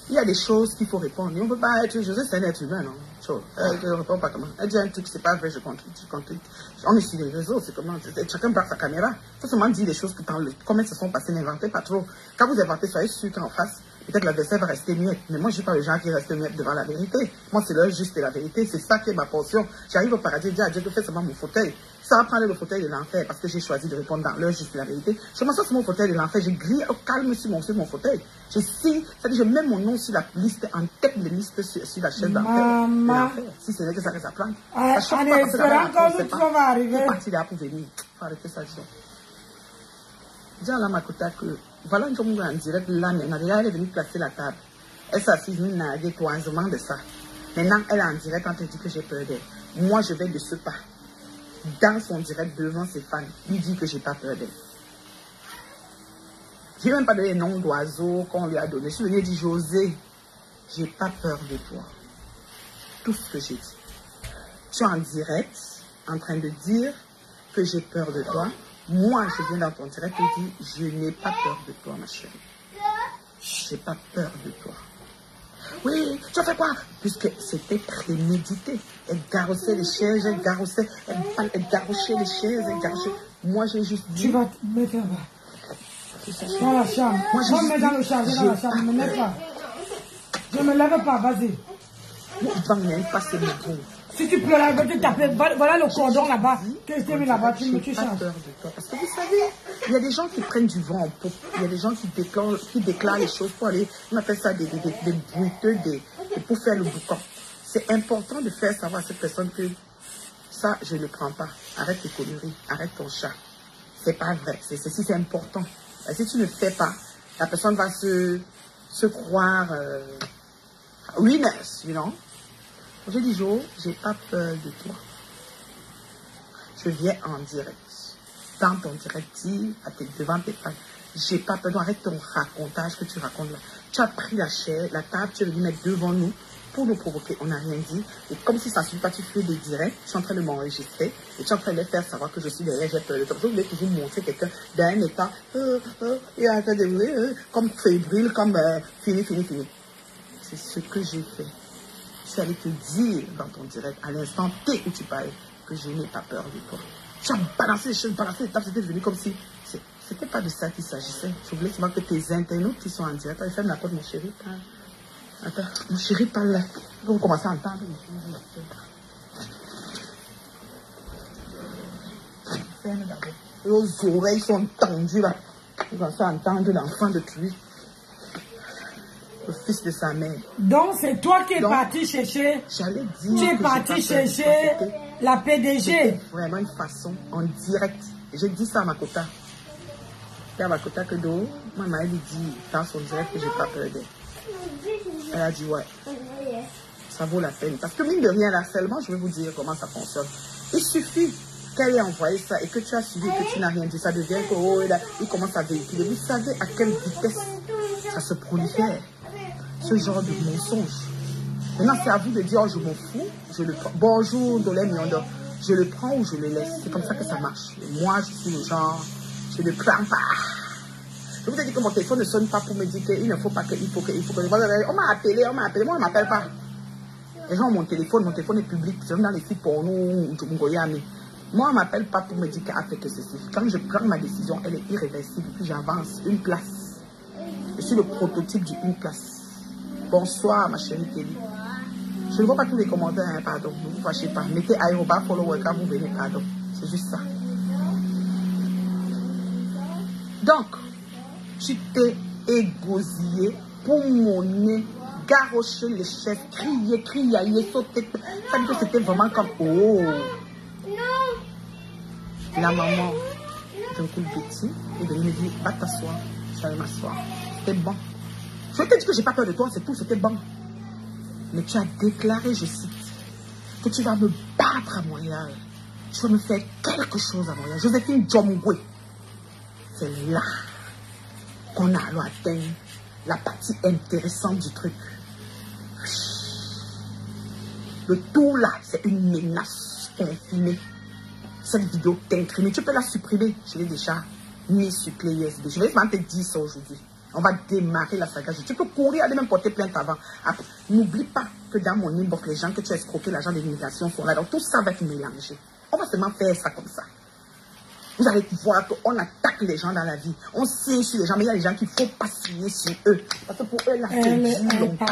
Il y a des choses qu'il faut répondre. Et on ne peut pas être... José, c'est un être humain, non? Elle ne répond pas comment. Elle dit un truc, c'est pas vrai, je compte. On est sur les réseaux, c'est comment? Chacun braque sa caméra. Il faut seulement dire des choses comment elles se sont passées, n'inventez pas trop. Quand vous inventez, soyez sûr qu'en face, peut-être l'adversaire va rester muette. Mais moi, je ne suis pas le genre qui reste muette devant la vérité. Moi, c'est l'heure juste et la vérité. C'est ça qui est ma portion. J'arrive au paradis, je dis à Dieu, fais seulement mon fauteuil. Ça va prendre le fauteuil de l'enfer parce que j'ai choisi de répondre dans l'heure juste et la vérité. Je m'assois sur mon fauteuil de l'enfer, je grille au calme sur mon fauteuil. Je signe, c'est-à-dire je mets mon nom sur la liste, en tête de liste sur la chaise d'enfer. Si ce n'est que ça reste à prendre. À chaque fois, c'est parti là pour venir. Il faut arrêter ça, Dieu. Dis à la Makota que, voilà une chose en direct là, maintenant, elle est venue placer la table. Elle s'assise, nous naguer toisement de ça. Maintenant, elle est en direct quand elle dit que j'ai peur d'elle. Moi, je vais de ce pas. Dans son direct devant ses fans, lui dit que j'ai pas peur d'elle. Je n'ai même pas donné le nom d'oiseau qu'on lui a donné. Je suis venue et dit, José, j'ai pas peur de toi. Tout ce que j'ai dit. Tu es en direct, en train de dire que j'ai peur de toi. Moi, je viens dans ton direct et dis, je n'ai pas peur de toi, ma chérie. J'ai pas peur de toi. Oui, tu as fait quoi? Puisque c'était prémédité. Elle garossait les chaises, elle garochait les chaises, elle garochait. Moi, j'ai juste dit... Tu vas te mettre là-bas. Dans la chambre. Moi, je me mets dans le chambre, dans la chambre. Ne me lève pas. Je ne me lève pas, vas-y. Si tu pleures, je vais te taper. Voilà le cordon là-bas. Que je t'ai mis là-bas, tu me tues ça. Parce que vous savez, il y a des gens qui prennent du vent en pot. Il y a des gens qui déclarent les choses pour aller, on appelle ça des bruiteux, pour faire le boucan. C'est important de faire savoir à cette personne que ça, je ne le prends pas. Arrête tes conneries, arrête ton chat. C'est pas vrai, c'est important. Et si tu ne fais pas, la personne va se croire winners, you know. Je dis, Jo, j'ai pas peur de toi. Je viens en direct. Dans ton direct, dis devant tes fans, j'ai pas peur. Arrête ton racontage que tu racontes là. Tu as pris la chair, la table, tu es venu mettre devant nous pour nous provoquer. On n'a rien dit. Et comme si ça ne suffit pas, tu fais des directs. Tu es en train de m'enregistrer et tu es en train de faire savoir que je suis derrière, j'ai peur de toi. Je voulais toujours montrer quelqu'un dans un état, et en train de comme fébrile, comme fini. C'est ce que j'ai fait. Je suis allé te dire dans ton direct, à l'instant T où tu parles, que je n'ai pas peur de toi. Tu as balancé les choses, balancé les tables, c'était devenu comme si... C'était pas de ça qu'il s'agissait. Je voulais seulement que tes internautes qui sont en direct, ils ferment la porte, mon chéri, parle. Attends, mon chéri, parle là. Vous commencez à entendre. Ferme d'abord. Les oreilles sont tendues là. Vous commencez à entendre l'enfant de Tui. Le fils de sa mère. Donc, c'est toi qui es parti chercher. J'allais dire. Tu es parti chercher la PDG. C'était vraiment une façon en direct. J'ai dit ça à Makota. Et à Makota que d'eau, maman, elle lui dit dans son direct que j'ai pas peur d'elle. Elle a dit ouais. Ça vaut la peine. Parce que mine de rien, là, seulement, je vais vous dire comment ça fonctionne. Il suffit qu'elle ait envoyé ça et que tu as suivi et que tu n'as rien dit, ça devient que oh, il commence à véhiculer. Vous savez à quelle vitesse ça se prolifère, ce genre de mensonge. Maintenant, c'est à vous de dire, oh, je m'en fous, je le prends. Bonjour, Dolem Yondo. Je le prends ou je le laisse. C'est comme ça que ça marche. Et moi, je suis le genre, je ne prends pas. Je vous ai dit que mon téléphone ne sonne pas pour me dire qu'il ne faut pas, qu'il faut que... On m'a appelé, moi, on ne m'appelle pas. Les gens ont mon téléphone est public. C'est dans les sites pour nous, moi, on ne m'appelle pas pour me dire qu'elle a fait que ceci. Quand je prends ma décision, elle est irréversible. Puis j'avance une place. Je suis le prototype d'une place. Bonsoir, ma chérie Kelly. Je ne vois pas tous les commentaires, hein, pardon. Ne vous fâchez pas. Mettez aérobat, follower quand vous venez, pardon. C'est juste ça. Donc, tu t'es égosillé pour mon nez, garrocher les chaises, crier, criailler, sauter. Ça dit que c'était vraiment comme, oh. La maman d'un coup de Betty est venue me dire, va t'asseoir. J'allais m'asseoir. C'était bon. Je te dis que j'ai pas peur de toi, c'est tout, c'était bon. Mais tu as déclaré, je cite, que tu vas me battre à Montréal. Tu vas me faire quelque chose à Montréal. Joséphine Djomgwe. C'est là qu'on a alors atteint la partie intéressante du truc. Le tout là, c'est une menace infimée. Cette vidéo t'incrimine. Tu peux la supprimer. Je l'ai déjà mis sur Play USB. Je vais même te dire ça aujourd'hui. On va démarrer la saga. Tu peux courir, aller même porter plainte avant. N'oublie pas que dans mon inbox, les gens que tu as escroqués, l'agent de l'immigration sont là. Donc tout ça va être mélangé. On va seulement faire ça comme ça. Vous allez voir qu'on attaque les gens dans la vie. On signe sur les gens, mais il y a des gens qu'il ne faut pas signer sur eux. Parce que pour eux, là, c'est du longtemps.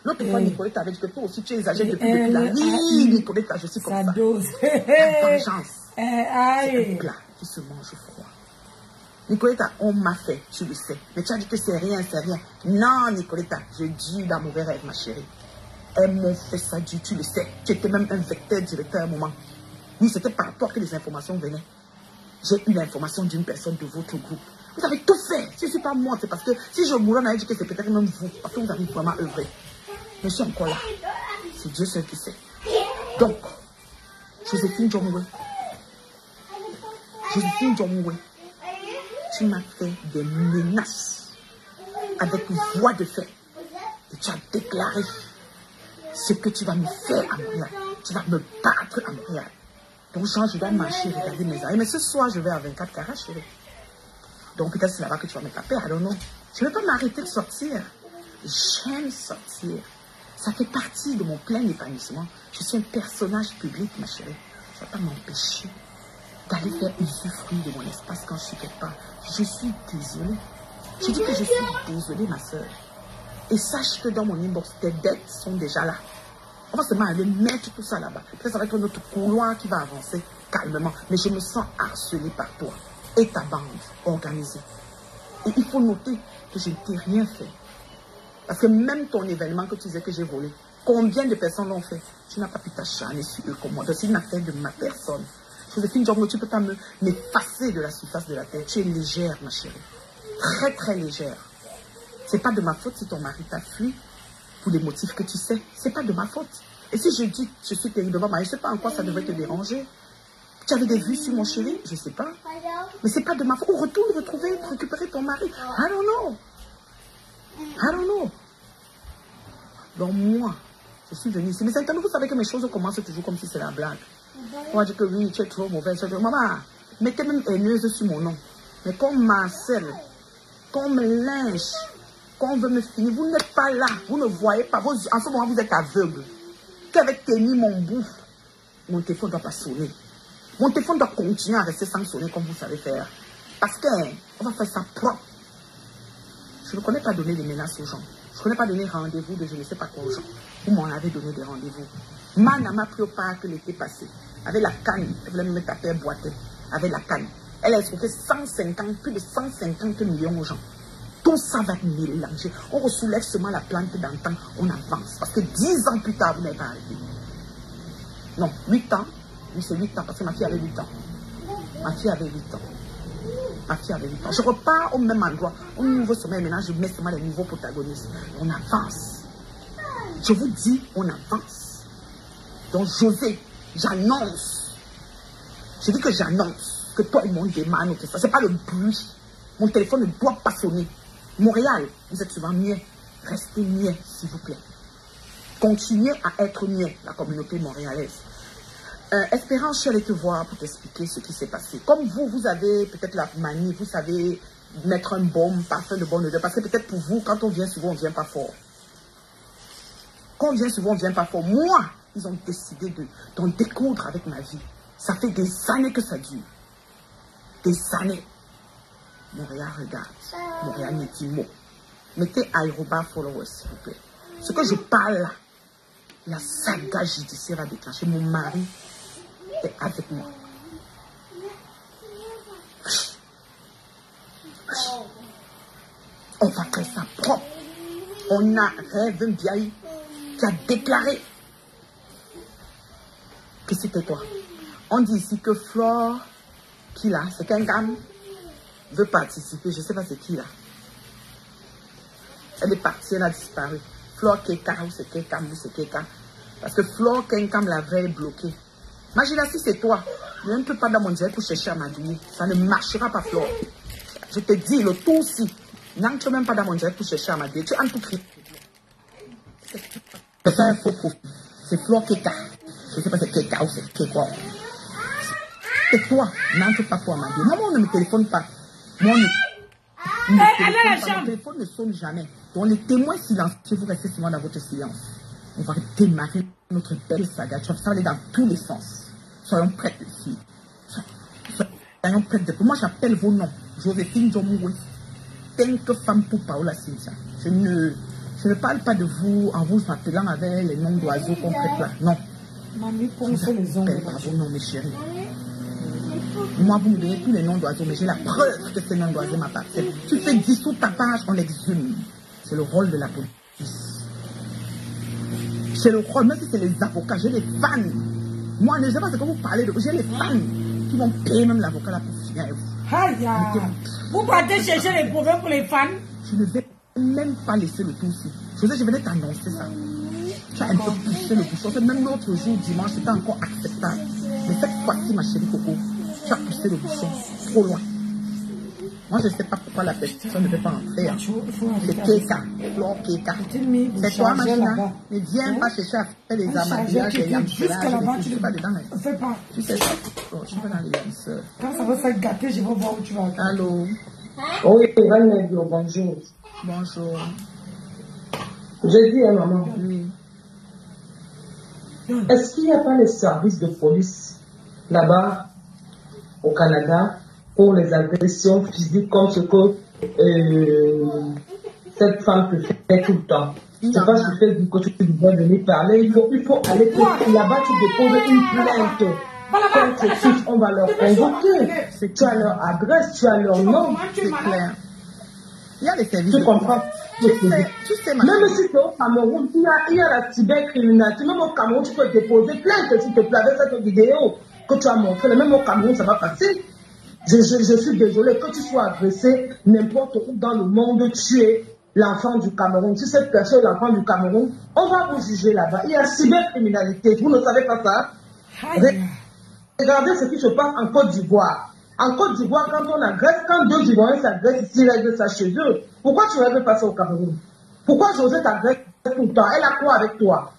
L'autre fois, Nicolette avait dit que toi aussi, tu exagères depuis la vie. Nicolette, je suis comme ça. La vengeance. C'est un plat qui se mange froid. Nicoletta, on m'a fait, tu le sais. Mais tu as dit que c'est rien, c'est rien. Non, Nicoletta, je dis dans mauvais rêve, ma chérie. Elles m'ont fait ça, tu le sais. Tu étais même un vecteur directeur à un moment. Oui, c'était par toi que les informations venaient. J'ai eu l'information d'une personne de votre groupe. Vous avez tout fait. Si je ne suis pas morte, c'est parce que si je mourais, on a dit que c'est peut-être même vous. Parce que vous avez vraiment œuvré. Mais je suis encore là. C'est Dieu seul qui sait. Donc, Joséphine Djomgwe. Joséphine Djomgwe. Tu m'as fait des menaces avec voix de fait. Et tu as déclaré ce que tu vas me faire à Montréal. Tu vas me battre à Montréal. Donc, Jean, je dois marcher, regarder mes amis. Mais ce soir, je vais à 24 carats, chérie. Donc, peut-être c'est là-bas que tu vas me taper. I don't know. Je ne vais pas m'arrêter de sortir. J'aime sortir. Ça fait partie de mon plein épanouissement. Je suis un personnage public, ma chérie. Ça ne va pas m'empêcher d'aller faire usufruit de mon espace quand je suis quelque part. Je suis désolée. Je dis que je suis désolée, ma soeur. Et sache que dans mon inbox, tes dettes sont déjà là. On va seulement aller mettre tout ça là-bas. Peut-être ça va être notre couloir qui va avancer calmement. Mais je me sens harcelée par toi et ta bande organisée. Et il faut noter que je ne t'ai rien fait. Parce que même ton événement que tu disais que j'ai volé, combien de personnes l'ont fait? Tu n'as pas pu t'acharner sur eux comme moi. Donc c'est une affaire de ma personne. Joséphine Djomgwe, tu ne peux pas m'effacer de la surface de la terre. Tu es légère, ma chérie. Très, très légère. Ce n'est pas de ma faute si ton mari t'a fui pour des motifs que tu sais. Ce n'est pas de ma faute. Et si je dis que je suis terriblement mariée, je ne sais pas en quoi ça devrait te déranger. Tu avais des vues sur mon chéri? Je ne sais pas. Mais ce n'est pas de ma faute. Ou retourne récupérer ton mari. I don't know. I don't know. Donc moi, je suis venue ici. Mais c'est vous savez que mes choses commencent toujours comme si c'est la blague. On va dire que oui, tu es trop mauvaise. Maman, mettez même haineuse sur mon nom. Mais comme Marcel, comme Linge, qu'on veut me finir, vous n'êtes pas là. Vous ne voyez pas. En ce moment, vous êtes aveugle. Qu'avec tenir mon bout, mon téléphone ne doit pas sonner. Mon téléphone doit continuer à rester sans sonner comme vous savez faire. Parce qu'on va faire ça propre. Je ne connais pas donner des menaces aux gens. Je ne connais pas donner rendez-vous de je ne sais pas quoi aux gens. Vous m'en avez donné des rendez-vous. Mana m'a pris au parc l'été passé. Avec la canne. Elle voulait me taper un boîtier. Avec la canne. Elle a escroqué plus de 150 millions aux gens. Tout ça va être mélangé. On ressoulève seulement la plante d'antan. On avance. Parce que 10 ans plus tard, vous n'avez pas arrêté. Non, 8 ans. Oui, c'est 8 ans. Parce que ma fille avait 8 ans. Ma fille avait 8 ans. Ma fille avait 8 ans. Je repars au même endroit. Au nouveau sommet, maintenant, je mets seulement les nouveaux protagonistes. On avance. Je vous dis, on avance. Donc, José, j'annonce Je dis que j'annonce que toi et mon démon, ça c'est pas le bruit. Mon téléphone ne doit pas sonner. Montréal, vous êtes souvent muet. Restez muet, s'il vous plaît. Continuez à être muet, la communauté montréalaise. Espérance, je suis allée te voir pour t'expliquer ce qui s'est passé. Comme vous, vous avez peut-être la manie, vous savez mettre un baume, parfum de bonne odeur. Parce que peut-être pour vous, quand on vient souvent, on ne vient pas fort. Quand on vient souvent, on ne vient pas fort. Moi, ils ont décidé d'en découdre avec ma vie. Ça fait des années que ça dure. Des années. Montréal regarde. Montréal n'est dit mot. Mettez Aérobar followers, s'il vous plaît. Ce que je parle là, la saga judiciaire a déclenché. Mon mari est avec moi. On va faire ça propre. On a Rêve Mbiaye qui a déclaré que c'était toi. On dit ici que Flore, qui là, c'est qu'un gamme, veut participer. Je ne sais pas c'est qui là. Elle est partie, elle a disparu. Flore Keka, ou c'est Kekam, ou c'est Keka. Parce que Flore Kenkam l'avait bloqué. Imagine si c'est toi. Je ne peux pas dans mon direct pour chercher à m'adouiller. Ça ne marchera pas, Flore. Je te dis, le tout aussi. N'entre même pas dans mon direct pour chercher à m'adouiller. Tu as un tout cri. C'est un faux profil. C'est Flore Keka. Je ne sais pas c'est Keka ou c'est Keka. C'est toi. N'entre pas pour m'adouiller. Moi, on ne me téléphone pas. Moi, mon téléphone ne sonne jamais. Donc, les témoins silencieux, vous restez souvent dans votre silence. On va démarrer notre belle saga. Ça va aller dans tous les sens. Soyons prêtes ici. Soyons prêtes. Moi, j'appelle vos noms. Joséphine Jomoué. Tant que femme pour Paola Cynthia. Je ne parle pas de vous en vous appelant avec les noms d'oiseaux qu'on prête là. Non. Mamie, ponce les ongles. Je n'appelle pas vos noms, mes chéris. Moi, vous me donnez tous les noms d'oiseaux, mais j'ai la preuve que ces noms d'oiseaux m'appartiennent. Tu fais dissoudre ta page, on l'exhume. C'est le rôle de la police. C'est le rôle, même si c'est les avocats, j'ai les fans. Moi, je ne sais pas ce que vous parlez de. J'ai les fans qui vont payer même l'avocat là pour finir avec vous. Aïe, vous partez chercher les problèmes pour les fans? Je ne vais même pas laisser le tout ici. Je venais t'annoncer ça. Tu as un peu poussé le bouchon. Même l'autre jour, dimanche, c'était encore acceptable. Mais cette fois-ci, ma chérie Coco, tu as poussé le bouchon trop loin. Moi, je ne sais pas pourquoi la personne ne veut pas entrer. C'est Keka, Flore Keka. C'est toi, Machina. Ne viens pas chercher à faire les amadillages, les yamselages. Je ne suis pas dedans. Fais pas. Tu sais ça. Je suis pas dans les yamseurs. Quand ça va faire gâter, je vais voir où tu vas. Allô. Oui, bonjour. Bonjour. Je dis à maman. Oui. Est-ce qu'il n'y a pas les services de police là-bas au Canada pour les agressions physiques comme ce que cette femme peut faire tout le temps? C'est pas ce que tu dois venir parler. Il faut aller là-bas, tu déposes une plainte. Contre on va leur convoquer. Tu as leur adresse, tu as leur nom. C'est clair. Il y a les services. Tu comprends? Tu sais, même si tu es au Cameroun, il y a la cybercriminalité. Même au Cameroun, tu peux déposer plainte, s'il te plaît, avec cette vidéo que tu as montrée. Même au Cameroun, ça va passer. Je suis désolé que tu sois agressé n'importe où dans le monde, tu es l'enfant du Cameroun. Si cette personne est l'enfant du Cameroun, on va vous juger là-bas. Il y a cybercriminalité. Vous ne savez pas ça? Regardez ce qui se passe en Côte d'Ivoire. En Côte d'Ivoire, quand on agresse, quand deux Ivoiriens s'agressent ici, ils règlent ça chez eux. Pourquoi tu ne règles pas ça au Cameroun? Pourquoi José t'agresse tout le temps? Elle a quoi avec toi?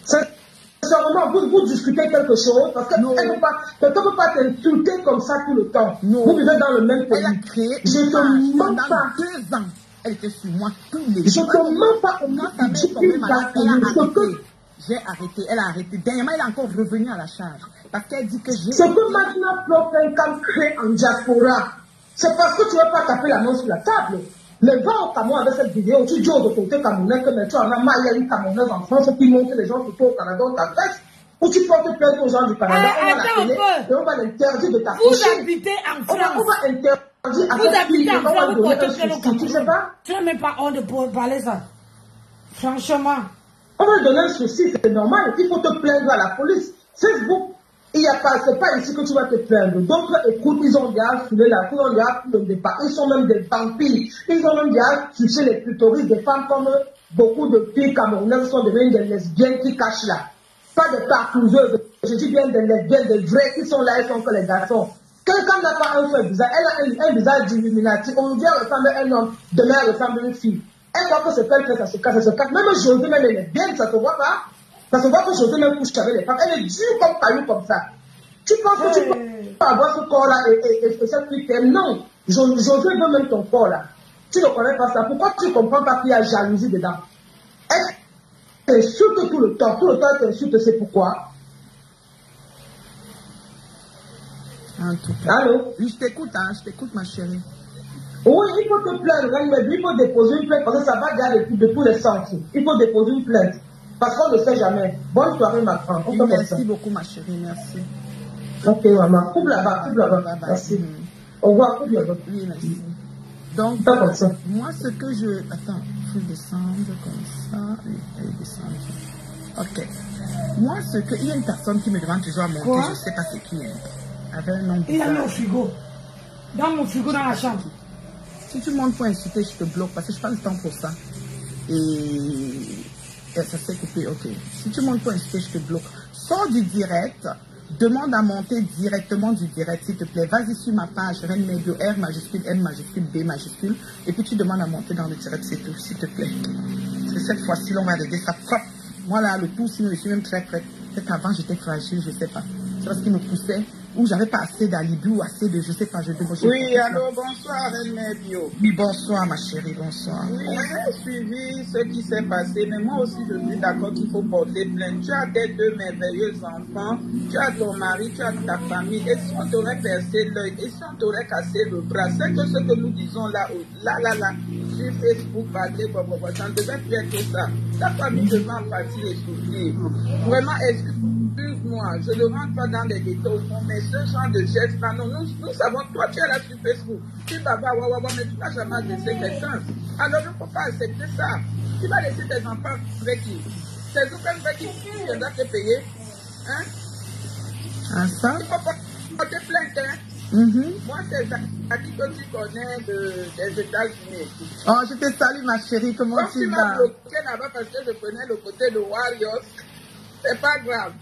Sincèrement, vous discutez quelque chose parce que quelqu'un ne peut pas t'insulter comme ça tout le temps. Non. Vous vivez dans le même pays. Elle a créé je te mens pas. 2 ans. Elle était sur moi tous les jours. Je te mens pas. J'ai arrêté. Elle a arrêté. Dernièrement, elle est encore revenue à la charge. Parce qu'elle dit que j'ai... Ce que maintenant Flore Kenkam crée en diaspora, c'est parce que tu ne veux pas taper la main sur la table. Les gens au Cameroun avec cette vidéo, tu dis aux autorités camerounaises que tu en as marre, il y a une Camerounaise en France qui montre les gens plutôt au Canada, on t'agresse. Ou tu portes plainte aux gens du Canada, on va la télé, et on va l'interdire de t'approcher. Vous habitez en France. On va interdire à cette fille, on va donner un souci, tu sais pas? Tu n'as même pas honte de parler ça. Franchement. On va donner un souci, c'est normal. Il faut te plaindre à la police. Facebook, il n'y a pas, c'est pas ici que tu vas te plaindre. D'autres écoute, ils ont déjà foulé la cour, ils ont déjà foulé le départ. Ils sont même des vampires. Ils ont même déjà touché les clitoris des femmes comme beaucoup de filles camerounaises sont devenues des lesbiennes qui cachent là. Pas des parcoureuses. je dis bien des lesbiennes, des vrais qui sont là, elles sont que les garçons. Quelqu'un n'a pas un seul visage, elle a un visage d'illuminati. On dit elle ressemble à un homme, demain elle ressemble à une fille. Elle voit que ce qu'elle fait, ça se casse, ça se casse. Même José, même elle est bien, ça se voit pas. Ça se voit que José même couche avec les femmes. Elle est dure comme caillou comme ça. Tu penses que tu peux avoir ce corps-là et cette fille t'aime? Non. José veut même ton corps-là. Tu ne connais pas ça. Pourquoi tu ne comprends pas qu'il y a jalousie dedans? Elle t'insulte tout le temps. Tout le temps, elle t'insulte, c'est pourquoi? En tout cas. Allô? Oui, je t'écoute, ma chérie. Oui, il faut te plaindre, il faut déposer une plainte parce que ça va garder de tous les sens. Il faut déposer une plainte parce qu'on ne sait jamais. Bonne soirée, ma femme. Merci beaucoup, ma chérie, merci. Ok, maman. Coupe là-bas, coupe là-bas. Merci. Au revoir, coupe là-bas. Oui, merci. Donc, moi, ce que je... Attends, il faut descendre comme ça. Oui, elle est descendue. Ok. Moi, ce que... Il y a une personne qui me demande toujours à monter, quoi? Je ne sais pas c'est qui. Avec un nom bizarre. Il y a mon frigo. Dans mon frigo, dans la chambre. Si tu montes pour insulter, je te bloque parce que je prends le temps pour ça. Et ça s'est coupé, ok. Si tu montes pour insulter, je te bloque. Sors du direct. Demande à monter directement du direct, s'il te plaît. Vas-y sur ma page, Reine Medio, R majuscule, M majuscule, B majuscule. Et puis tu demandes à monter dans le direct, c'est tout, s'il te plaît. Parce que cette fois-ci, on va régler ça. Moi là, le tout, sinon je suis même très prête. Peut-être qu'avant j'étais fragile, je ne sais pas. C'est parce qu'il me poussait, ou j'avais pas assez d'alibi, ou assez de, je sais pas, je débauchais. Oui, allô, bonsoir, Reine Medio. Oui, bonsoir, ma chérie, bonsoir. Oui, j'ai suivi ce qui s'est passé, mais moi aussi, je suis d'accord qu'il faut porter plainte. Tu as tes deux merveilleux enfants, tu as ton mari, tu as ta famille, et si on t'aurait percé l'œil, et si on t'aurait cassé le bras, c'est que ce que nous disons là, sur Facebook, ça ne devait plus être ça. Ta famille devait en partir et souffrir. Vraiment, excuse-moi, je ne rentre pas dans les détails, mais ce genre de gestes-là, nous savons, toi tu es là sur Facebook, tu vas mais tu n'as jamais laissé quelqu'un. Alors il ne faut pas accepter ça. Tu vas laisser tes enfants avec qui? C'est nous avec qui viendra te payer. Hein? Ah, ça? Il ne faut pas porter plainte, hein? Moi, c'est Zaki que tu connais des États-Unis. Oh, je te salue, ma chérie, comment tu vas? Tu m'as bloqué là-bas parce que je prenais le côté de Warriors. C'est pas grave.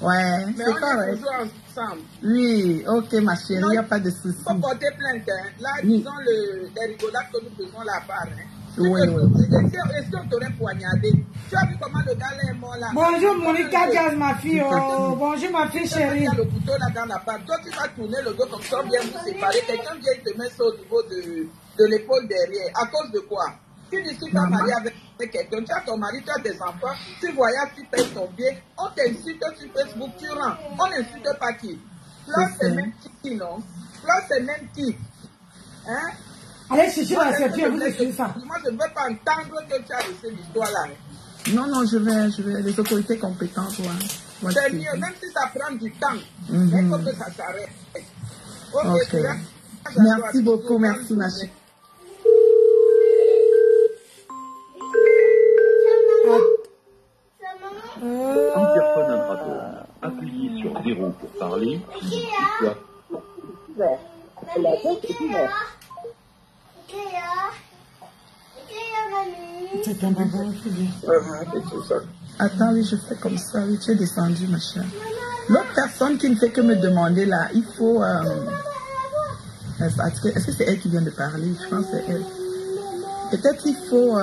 Ouais, mais c'est correct. Toujours ensemble. Oui, ok, ma chérie, il n'y a pas de souci. Il faut porter plainte. Hein. Là, disons les rigolades que nous faisons là-bas. Hein. Oui. Est-ce qu'on t'aurait poignardé? Tu as vu comment le gars là est mort là? Bonjour, Monica Jazz, ma fille. Oh, bonjour, ma fille chérie. Il y a le couteau là dans la part. Toi, tu vas tourner le dos comme ça, bien vous séparer. Quelqu'un vient te mettre ça au niveau de l'épaule derrière. À cause de quoi? Tu dis que tu vas marier avec quelqu'un, tu as ton mari, tu as des enfants, tu voyages, tu payes ton bien, on t'insulte sur Facebook, tu rentres. On n'insulte pas qui? Là, c'est même qui, non? Là, c'est même qui? Hein? Allez, chercher la réception, vous écrivez ça. Moi, je ne veux pas entendre que tu as laissé l'histoire là. Non, je vais, les autorités compétentes, ouais. C'est mieux, même si ça prend du temps, il faut que ça s'arrête. Ok. Merci beaucoup, merci, ma chérie. Quand personne n'entra pas, appuyez sur 0 pour parler. La porte est ouverte. C'est un maman, Attends, oui, je fais comme ça. Oui, tu es descendu, ma chère. L'autre personne qui ne fait que me demander là, il faut... Est-ce que c'est elle qui vient de parler? Je pense que c'est elle. Peut-être qu'il faut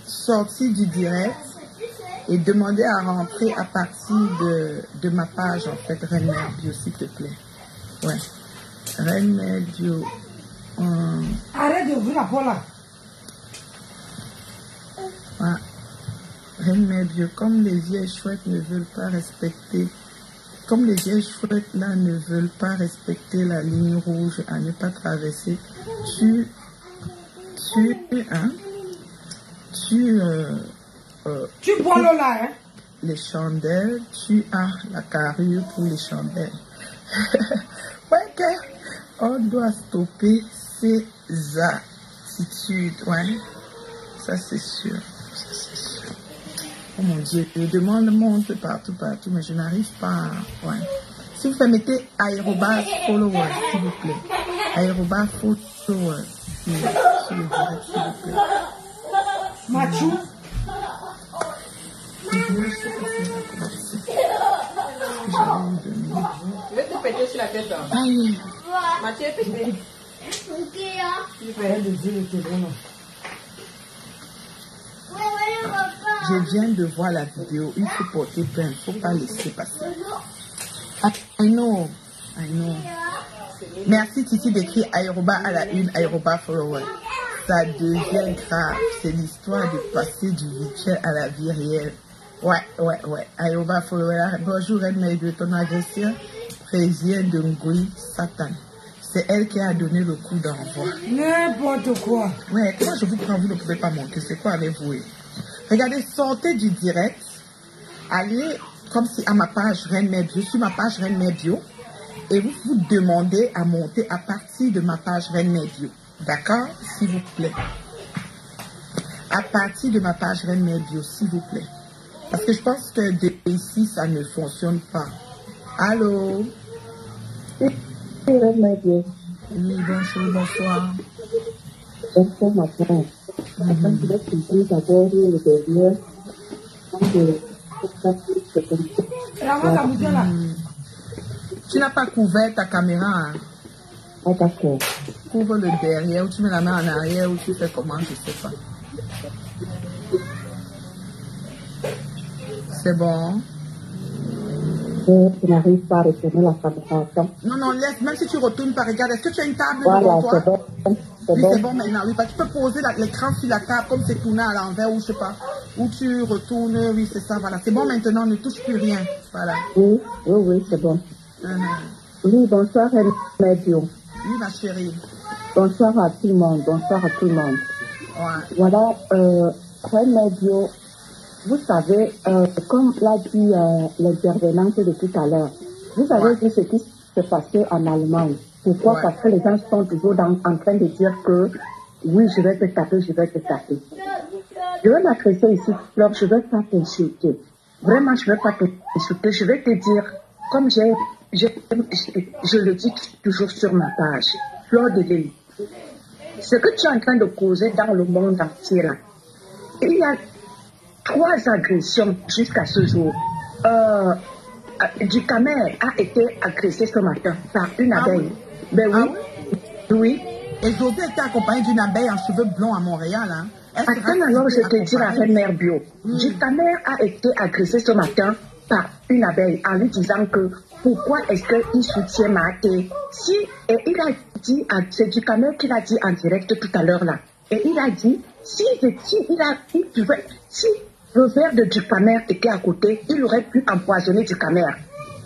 sortir du direct et demander à rentrer à partir de ma page, en fait, Reine Medio, s'il te plaît. Ouais. Reine Medio. Arrête d'ouvrir la porte là. Ouais. Reine Medio, comme les vieilles chouettes ne veulent pas respecter, comme les vieilles chouettes là ne veulent pas respecter la ligne rouge à ne pas traverser, tu bois l'eau là, hein? Les chandelles, tu as la carrure pour les chandelles. Ouais, on doit stopper ces attitudes, ouais. Ça c'est sûr. Oh mon Dieu, je demande monte partout, mais je n'arrive pas. Ouais. Si vous mettez aérobas followers, s'il vous plaît. Aérobas followers. Sur le direct, s'il vous plaît. Machou. pété sur la tête. Mathieu est pété. Je viens de voir la vidéo. Il faut porter plainte. Il ne faut pas laisser passer. I know. Merci Titi d'écrire Aéroba à la une, Aéroba follower. Ça devient grave. C'est l'histoire de passer du virtuel à la vie réelle. Ouais. Aéroba follower. Bonjour Edna de ton agresseur. Président de Ngui Satan. C'est elle qui a donné le coup d'envoi. N'importe quoi. Ouais, moi je vous prends, vous ne pouvez pas monter. C'est quoi avec vous? Regardez, sortez du direct. Allez comme si à ma page Reine Mère Bio, sur ma page Reine Mère Bio. Et vous vous demandez à monter à partir de ma page Reine Mère Bio. D'accord? S'il vous plaît. À partir de ma page Reine Mère Bio, s'il vous plaît. Parce que je pense que ici, ça ne fonctionne pas. Allô? Oui, Reine Mère Bio. Oui, bonsoir. Bonsoir, ma frère. Attends, je vais cuisiner d'abord le derrière. Tu n'as pas couvert ta caméra. Hein? Ah, d'accord. Couvre le derrière, ou tu mets la main en arrière, ou tu fais comment, je ne sais pas. C'est bon. Je n'arrive pas à retourner la caméra. Non, laisse, même si tu retournes pas, regarde, est-ce que tu as une table voilà, devant toi? C'est bon. Oui, c'est bon maintenant, oui, parce que tu peux poser l'écran sur la table, comme c'est tourné à l'envers, ou je sais pas, ou tu retournes, oui, c'est ça, voilà. C'est bon maintenant, ne touche plus rien, voilà. Oui, c'est bon. Oui, bonsoir, Reine Mère Bio. Oui, ma chérie. Bonsoir à tout le monde, Ouais. Voilà, Reine Mère Bio, vous savez, comme l'a dit l'intervenante de tout à l'heure, vous avez vu ce qui s'est passé en Allemagne. Pourquoi? Parce que les gens sont toujours en train de dire que oui, je vais te taper. Je vais m'adresser ici, Fleur, je ne vais pas t'insulter. Vraiment, je ne vais pas t'insulter. Je vais te dire, comme je le dis toujours sur ma page, Fleur de Lille, ce que tu es en train de causer dans le monde entier là, il y a 3 agressions jusqu'à ce jour. Du Camer a été agressé ce matin par une abeille. Ben oui. Oui. Et José était accompagné d'une abeille en cheveux blonds à Montréal. Hein. Attends, alors je te dis la Reine Mère Bio. Du Camer a été agressé ce matin par une abeille en lui disant que pourquoi est-ce qu'il soutient Mahaté. Et il a dit, c'est du Camer qu'il a dit en direct tout à l'heure là. Et il a dit, si le verre de Ducamer était à côté, il aurait pu empoisonner Ducamer.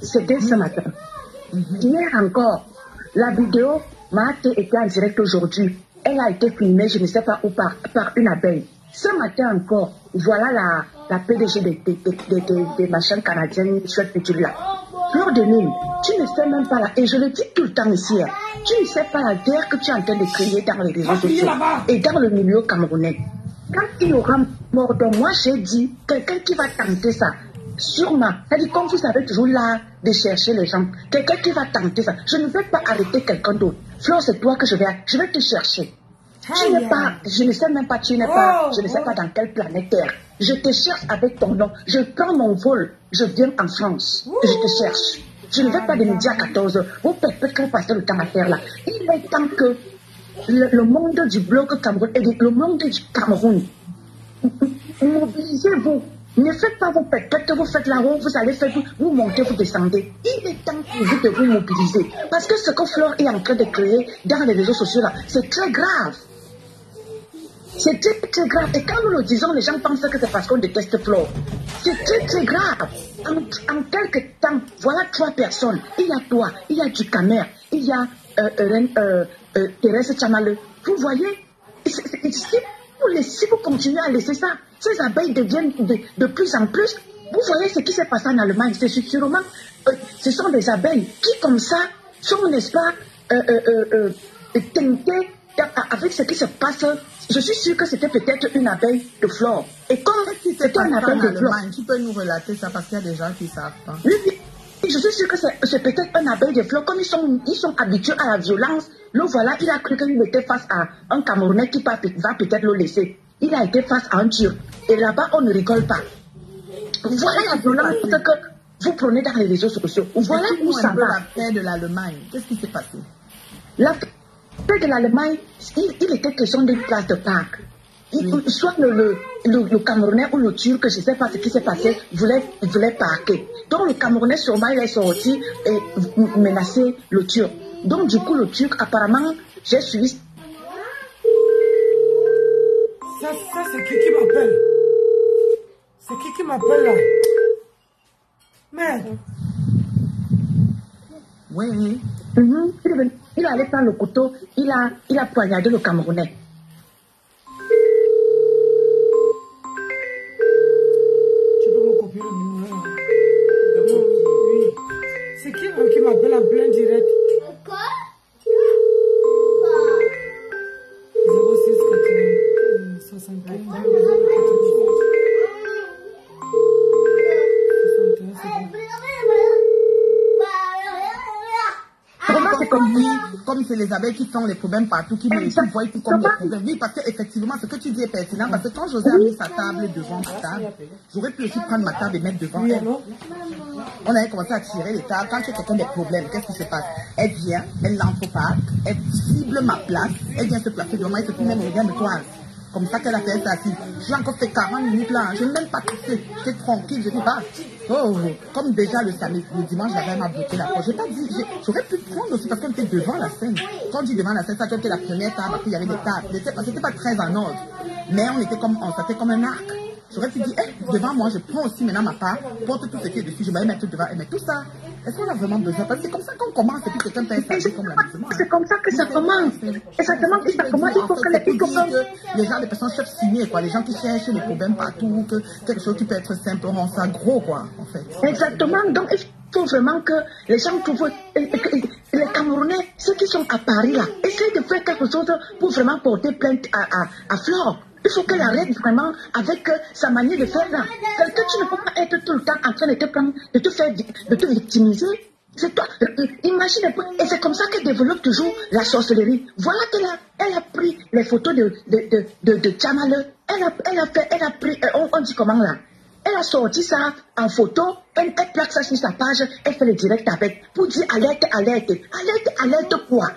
C'était ce matin. Hier encore, la vidéo, Mahaté était en direct aujourd'hui. Elle a été filmée, je ne sais pas où, par une abeille. Ce matin encore, voilà la PDG des machines canadiennes, chouette petite là. Fleur de Lille, tu ne sais même pas là, et je le dis tout le temps ici, hein, tu ne sais pas la guerre que tu es en train de créer dans les réseaux sociaux et dans le milieu camerounais. Quand il y aura mort de moi, j'ai dit, quelqu'un qui va tenter ça, sûrement, c'est-à-dire comme vous savez toujours là de chercher les gens, quelqu'un qui va tenter ça, je ne vais pas arrêter quelqu'un d'autre. Fleur, c'est toi que je vais te chercher. Tu n'es pas, je ne sais même pas, je ne sais pas dans quelle planète Terre. Je te cherche avec ton nom. Je prends mon vol, je viens en France et je te cherche. Je ne vais pas de midi à 14h. Vous peut-être passer le temps à faire là. Il est temps que le monde du bloc Cameroun et le monde du Cameroun, mobilisez-vous. Ne faites pas vos pépettes, vous faites la roue, vous allez faire, vous montez, vous descendez. Il est temps pour vous de vous mobiliser. Parce que ce que Fleur est en train de créer dans les réseaux sociaux là, c'est très grave. C'est très très grave. Et quand nous le disons, les gens pensent que c'est parce qu'on déteste Fleur. C'est très très grave. En quelques temps, voilà 3 personnes. Il y a toi, il y a Ducamer, il y a Thérèse Tchamale. Vous voyez, si vous continuez à laisser ça, ces abeilles deviennent de plus en plus. Vous voyez ce qui s'est passé en Allemagne. C'est sûrement, ce sont des abeilles qui comme ça sont, n'est-ce pas, teintées avec ce qui se passe. Je suis sûre que c'était peut-être une abeille de flore. Et comme c'était une abeille de flore, tu peux nous relater ça parce qu'il y a des gens qui ne savent pas. Oui, je suis sûre que c'est peut-être une abeille de flore. Comme ils sont habitués à la violence, le voilà, il a cru qu'il était face à un Camerounais qui va peut-être le laisser. Il a été face à un Turc. Et là-bas, on ne rigole pas. Voilà la violence que... vous prenez dans les réseaux sociaux. Voilà où ça va. La paix de l'Allemagne, qu'est-ce qui s'est passé? La paix de l'Allemagne, il était question d'une place de parc. Soit le Camerounais ou le Turc, je ne sais pas ce qui s'est passé, voulait parquer. Donc le Camerounais sûrement il est sorti et menacé le Turc. Donc du coup le Turc, apparemment, j'ai suivi. Ça c'est qui m'appelle? C'est qui m'appelle là? Merde. Oui. Il allait prendre le couteau, il a poignardé le Camerounais. C'est qui m'appelle en plein direct? 06 75 Comme c'est les abeilles qui font les problèmes partout, qui voient tout comme des problèmes. Oui, parce qu'effectivement, ce que tu dis est pertinent, parce que quand José a mis sa table devant ma table, j'aurais pu aussi prendre ma table et mettre devant elle. On avait commencé à tirer les tables. Quand il y a quelqu'un des problèmes, qu'est-ce qui se passe? Elle vient, elle l'entre au parc, elle cible ma place, elle vient se placer devant moi, elle se trouve même au regard de toi. Comme ça qu'elle a fait, elle s'est assise. J'ai encore fait 40 minutes là, je n'ai même pas touché. J'étais tranquille, je dis pas. Oh, comme déjà le samedi, le dimanche, j'avais m'a bloqué la porte. J'ai pas dit, j'aurais pu prendre aussi parce qu'on était devant la scène. Quand on dit devant la scène, ça était la première table, après il y avait des tables. C'était pas très en ordre. Mais on était comme, ça fait comme un arc. J'aurais pu dire, devant moi, je prends aussi maintenant ma part, porte tout ce qui est dessus, je vais mettre devant, mais tout ça, est-ce qu'on a vraiment besoin? Parce que c'est comme ça qu'on commence et puis quelqu'un peut être comme l'amusement. C'est comme ça que ça commence. Exactement, ça commence. Il faut que les gens, les personnes cherchent signer, quoi. Les gens qui cherchent les problèmes partout, que quelque chose qui peut être simple rend ça gros, quoi, en fait. Exactement. Donc, il faut vraiment que les gens trouvent, les Camerounais, ceux qui sont à Paris, là, essayent de faire quelque chose pour vraiment porter plainte à Flore. Il faut qu'elle arrête vraiment avec sa manière de faire là. Quelqu'un, tu ne peux pas être tout le temps en train de te prendre, de te victimiser. C'est toi. Imagine un peu. Et c'est comme ça qu'elle développe toujours la sorcellerie. Voilà elle a pris les photos de Tchamale. Elle a pris, on dit comment là? Elle a sorti ça en photo, elle plaque ça sur sa page, elle fait le direct avec, pour dire alerte, alerte. Alerte quoi?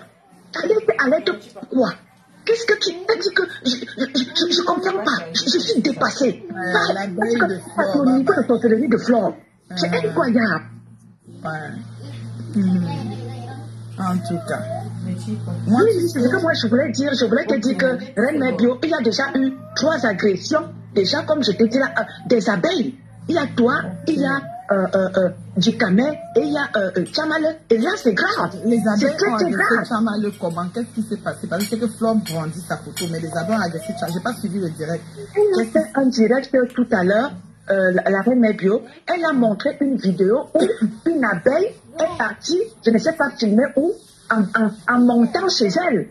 Alerte quoi? Qu'est-ce que tu as dit que je ne comprends pas? Je suis dépassée. La grille de Flore. Au niveau de sorcellerie de Flore. C'est incroyable. En tout cas. Oui, c'est ce que moi je voulais dire. Je voulais te dire que Reine Mère Bio, il y a déjà eu 3 agressions. Déjà, comme je te dis là, des abeilles. Il y a toi, il y a du Camer et il y a Tchamale. Et là, c'est grave. Les abeilles ont agressé Tchamale comment? Qu'est-ce qui s'est passé? Parce que c'est que Flore brandit sa photo, mais les abeilles ont agressé Tchamale. Je n'ai pas suivi le direct. Elle a fait un direct tout à l'heure, la Reine Mère Bio. Elle a montré une vidéo où une abeille est partie, je ne sais pas filmer où, en montant chez elle.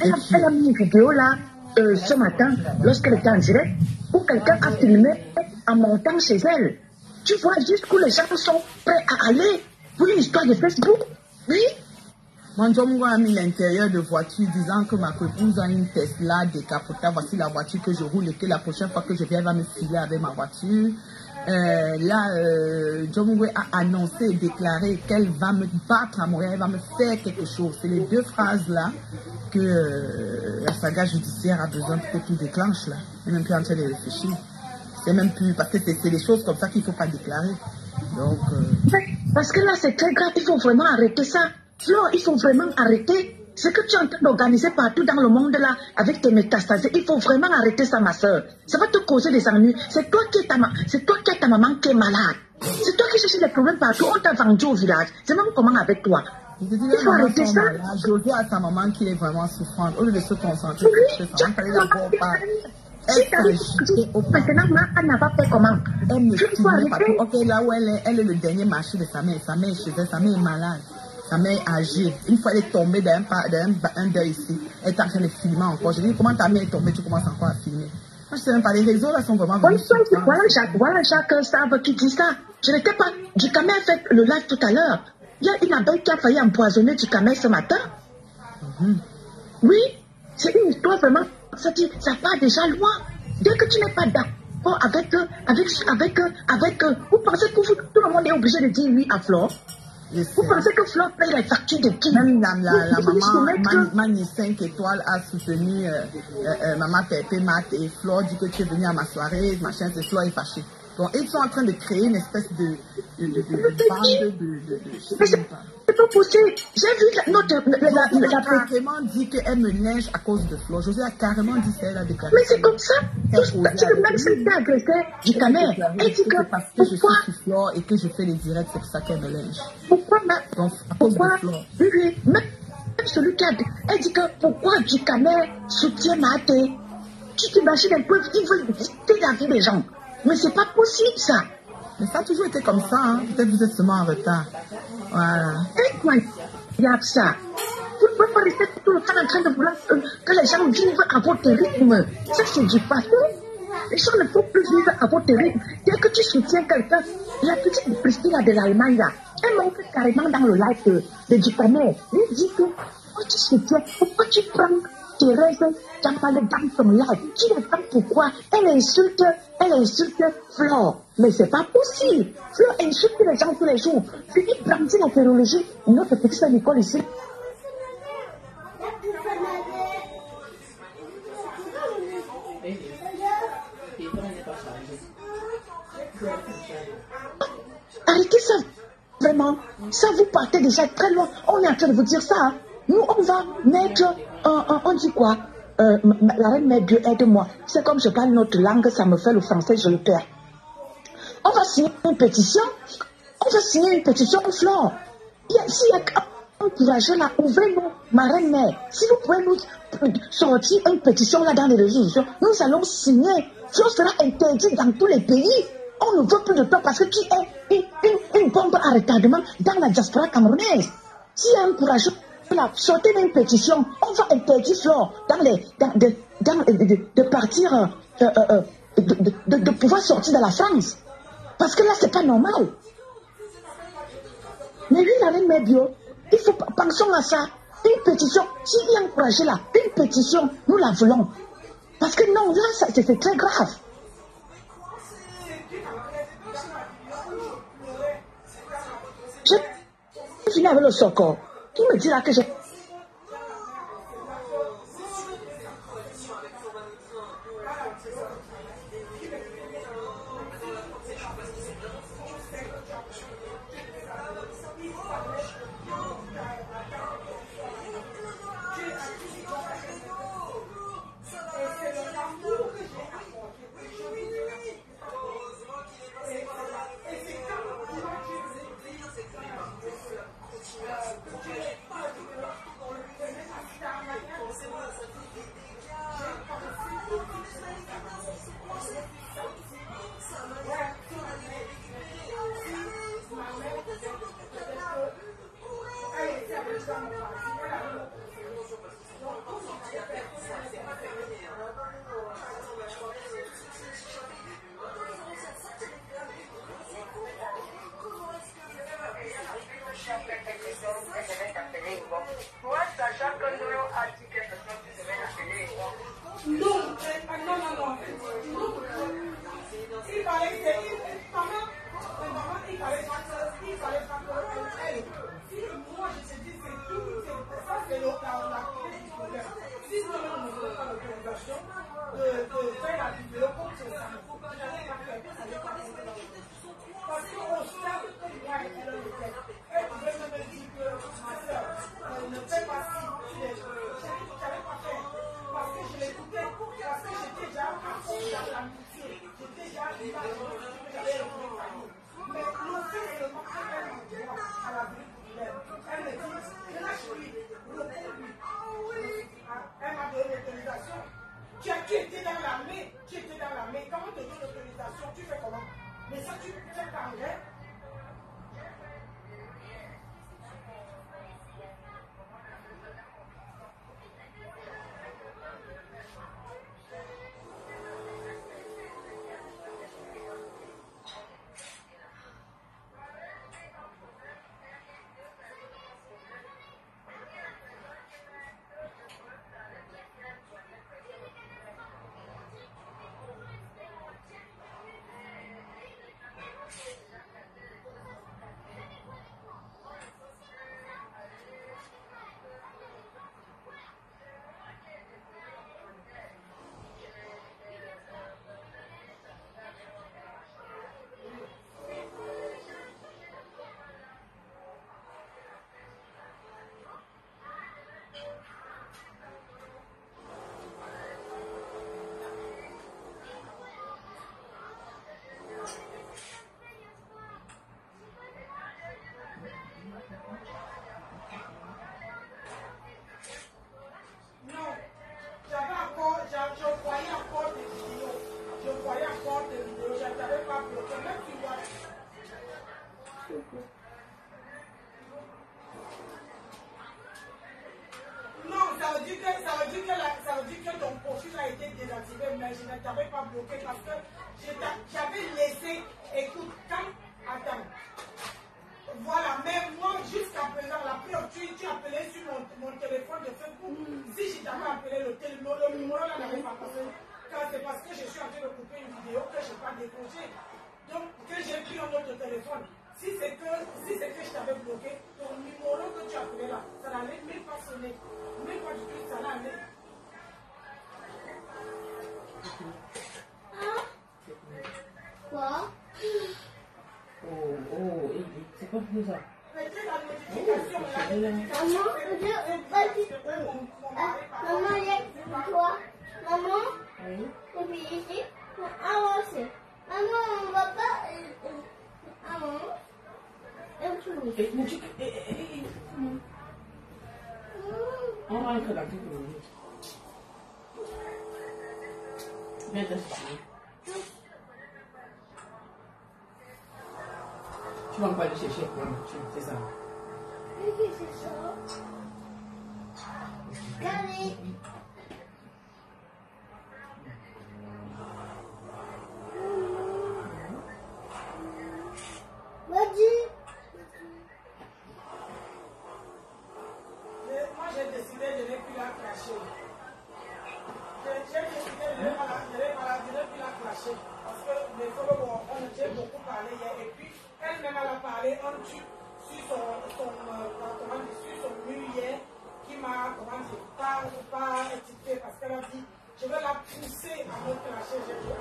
Elle a mis une vidéo là, ce matin, lorsqu'elle était en direct, où quelqu'un a filmé en montant chez elle. Tu vois jusqu'où les gens sont prêts à aller pour une histoire de Facebook. Oui. Manjomungo a mis l'intérieur de voiture disant que ma épouse a une Tesla décapotable. Voici la voiture que je roule et que la prochaine fois que je viens, elle va me filer avec ma voiture. Jomungo a annoncé et déclaré qu'elle va me battre à Montréal, elle va me faire quelque chose. C'est les 2 phrases-là que la saga judiciaire a besoin pour que tout déclenche là. Elle n'est même plus en train de réfléchir. C'est même plus, parce que c'est des choses comme ça qu'il ne faut pas déclarer. Donc, parce que là, c'est très grave, il faut vraiment arrêter ça. Flore, il faut vraiment arrêter. Ce que tu es en train d'organiser partout dans le monde là, avec tes métastases, il faut vraiment arrêter ça, ma soeur. Ça va te causer des ennuis. C'est toi qui es ta maman qui est malade. C'est toi qui cherches des problèmes partout. On t'a vendu au village. C'est même comment avec toi. Il faut arrêter ça. José a sa maman qui est vraiment souffrante. Au lieu de se concentrer sur sa maman, elle d'abord pas. Maintenant, elle n'a pas fait comment? Elle me filme partout. Ok, là où elle est le dernier marché de sa mère. Sa mère est chez elle, sa mère est malade. Sa mère est âgée. Une fois elle est tombée d'un deuil ici, elle est en train de filmer encore. Je dis, comment ta mère est tombée, tu commences encore à filmer? Moi, je ne sais même pas, les réseaux là sont vraiment... Voilà Jacques Savre qui dit ça. Je n'étais pas... Du Camer a fait le live tout à l'heure. Il y a une abeille qui a failli empoisonner du Camer ce matin. Oui, c'est une histoire vraiment... Ça part déjà loin. Dès que tu n'es pas Bon, vous pensez que tout le monde est obligé de dire oui à Flore? Vous pensez que Flore paye les factures de qui? Même la maman, Mani 5 étoiles a soutenu Maman Pépé, Mat et Flore dit que tu es venu à ma soirée, machin, c'est Flore est fâchée. Donc, ils sont en train de créer une espèce de bande Mais c'est pas possible. J'ai vu José a carrément dit qu'elle me lynche à cause de Flore. José a carrément dit ça, elle a déclaré. Mais c'est comme ça. Même si elle agressé du Camer, elle dit que parce que je suis sur Flore et que je fais les directs, c'est pour ça qu'elle me lynche. Pourquoi Donc, à cause de Flore. Oui, même celui qui a dit, elle dit que pourquoi du Camer soutient Maté. Tu t'imagines un peu, ils veulent dicter la vie des gens. Mais c'est pas possible ça. Mais ça a toujours été comme ça, hein. Peut-être vous êtes seulement en retard. Voilà. Incroyable ça. Vous ne pouvez pas rester tout le temps en train de vouloir que les gens vivent à votre rythme. Ça c'est du passé. Les gens ne faut plus vivre à votre rythme. Dès que tu soutiens quelqu'un, la petite Priscilla de l'Allemagne là, elle montre carrément dans le live de Ducanet. Elle dit que quand tu soutiens, pourquoi tu prends Thérèse Djambale dans ton live? Tu ne prends pourquoi? Elle insulte Flore. Mais c'est pas possible. Flore insulte les gens tous les jours. Philippe brandit la théologie. Notre petite Nicole ici. Arrêtez ça, vraiment. Ça, vous partez déjà très loin. On est en train de vous dire ça. Hein. Nous, on va mettre, on dit quoi? La reine mère Dieu, aide-moi. C'est comme je parle notre langue, ça me fait le français, je le perds. On va signer une pétition. Flore. S'il y a un courageux là, ouvrez-nous, ma reine mère. Si vous pouvez nous sortir une pétition là dans les réseaux sociaux, nous allons signer. Flore sera interdit dans tous les pays. On ne veut plus de toi parce que tu es une bombe à retardement dans la diaspora camerounaise. S'il y a un courageux là, sortez une pétition, on va interdire Flore de partir, de pouvoir sortir de la France. Parce que là, c'est pas normal. Mais lui, la reine mère bio, il faut pensons à ça. Une pétition, s'il y a un courageux là, une pétition, nous la voulons. Parce que non, là, c'est très grave. Je finis avec le Soko. Qui me dira que j'ai... dire que ton profil a été désactivé, mais je ne t'avais pas bloqué parce que j'avais laissé, écoute, attends. Voilà, mais moi, jusqu'à présent, la preuve, tu appelais sur mon téléphone de Facebook. Si je t'avais appelé le numéro là n'avait pas passé. C'est parce que je suis en train de couper une vidéo que je n'ai pas décroché. Donc, que j'ai pris un autre téléphone. Si c'est que je t'avais bloqué, ton numéro que tu appelais là, ça n'allait même pas sonner. Même pas du tout, ça n'allait. Quoi? Oh, c'est quoi pour ça? Mettez la notification, Maman, il y a toi. Maman, et puis ici, avancer. Maman, on va pas. Maman, on rentre dans quelques minutes. Viens t'assister. Tu vas pas aller chercher quoi? C'est ça. qu'est-ce que c'est ça? Regardez. Vas-y. Moi, j'ai décidé de ne plus la clasher. J'ai décidé de ne plus la clasher. Parce que les followers, on a beaucoup parlé hier. Et puis, elle-même, elle a parlé un truc sur son mur hier qui m'a, pas étouffé. Parce qu'elle a dit, je vais la pousser à me clasher. J'ai dit,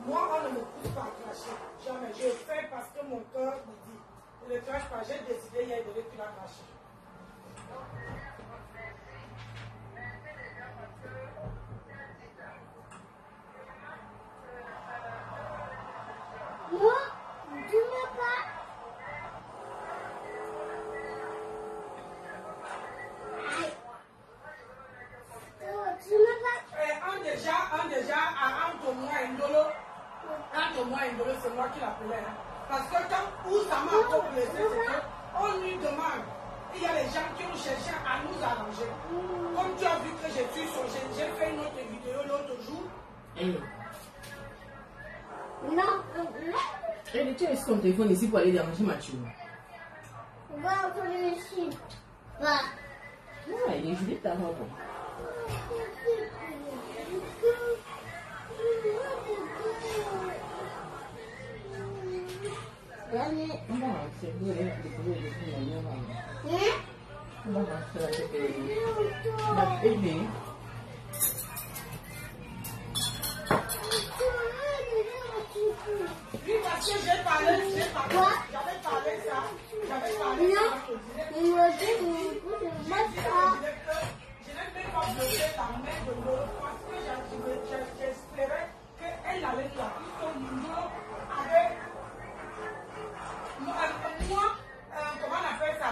moi, on ne me pousse pas à clasher. Jamais. Je fais parce que mon cœur me dit. Je ne crache pas. J'ai décidé hier de ne plus la clasher. Moi, tu m'as pas. Tu m'as pas. Indolo, c'est moi qui l'appelais. Hein. Parce que où ça m'a encore blessé, c'est qu'on lui demande. Il y a les gens qui ont cherché à nous arranger. Comme tu as vu que j'ai fait une autre vidéo l'autre jour. Non. Et tu as son téléphone ici pour aller déranger Mathieu. Va entrer ici. Va. Ouais, il est joli ta robe. On va rentrer. On va rentrer avec la bébé. Oui, parce que j'avais parlé ça. Non. Je n'ai même pas bloqué la main de l'eau parce que j'espérais qu'elle allait la puisque l'eau avait. Moi, comment on appelle ça?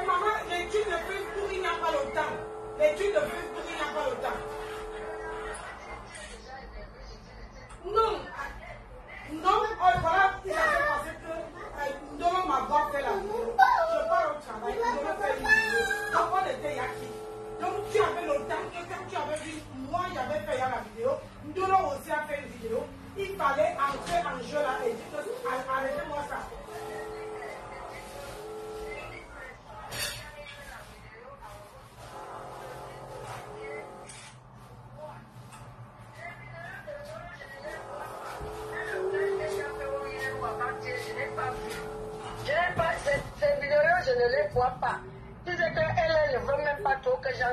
Maman, l'étude de Facebook, il n'y a pas le temps. L'étude de Facebook, il n'y a pas le temps. Non, voilà, il a fait passer que Ndolo m'a pas fait la vidéo. Je pars au travail, Ndolo fait une vidéo. Donc on était yaki. Donc tu avais le temps que quand tu avais vu, moi j'avais fait la vidéo, Ndolo aussi a fait une vidéo. Il fallait entrer en jeu là et dire arrêtez-moi ça. Ces vidéos, je ne les vois pas. Tu sais qu'elle ne veut même pas trop que j'en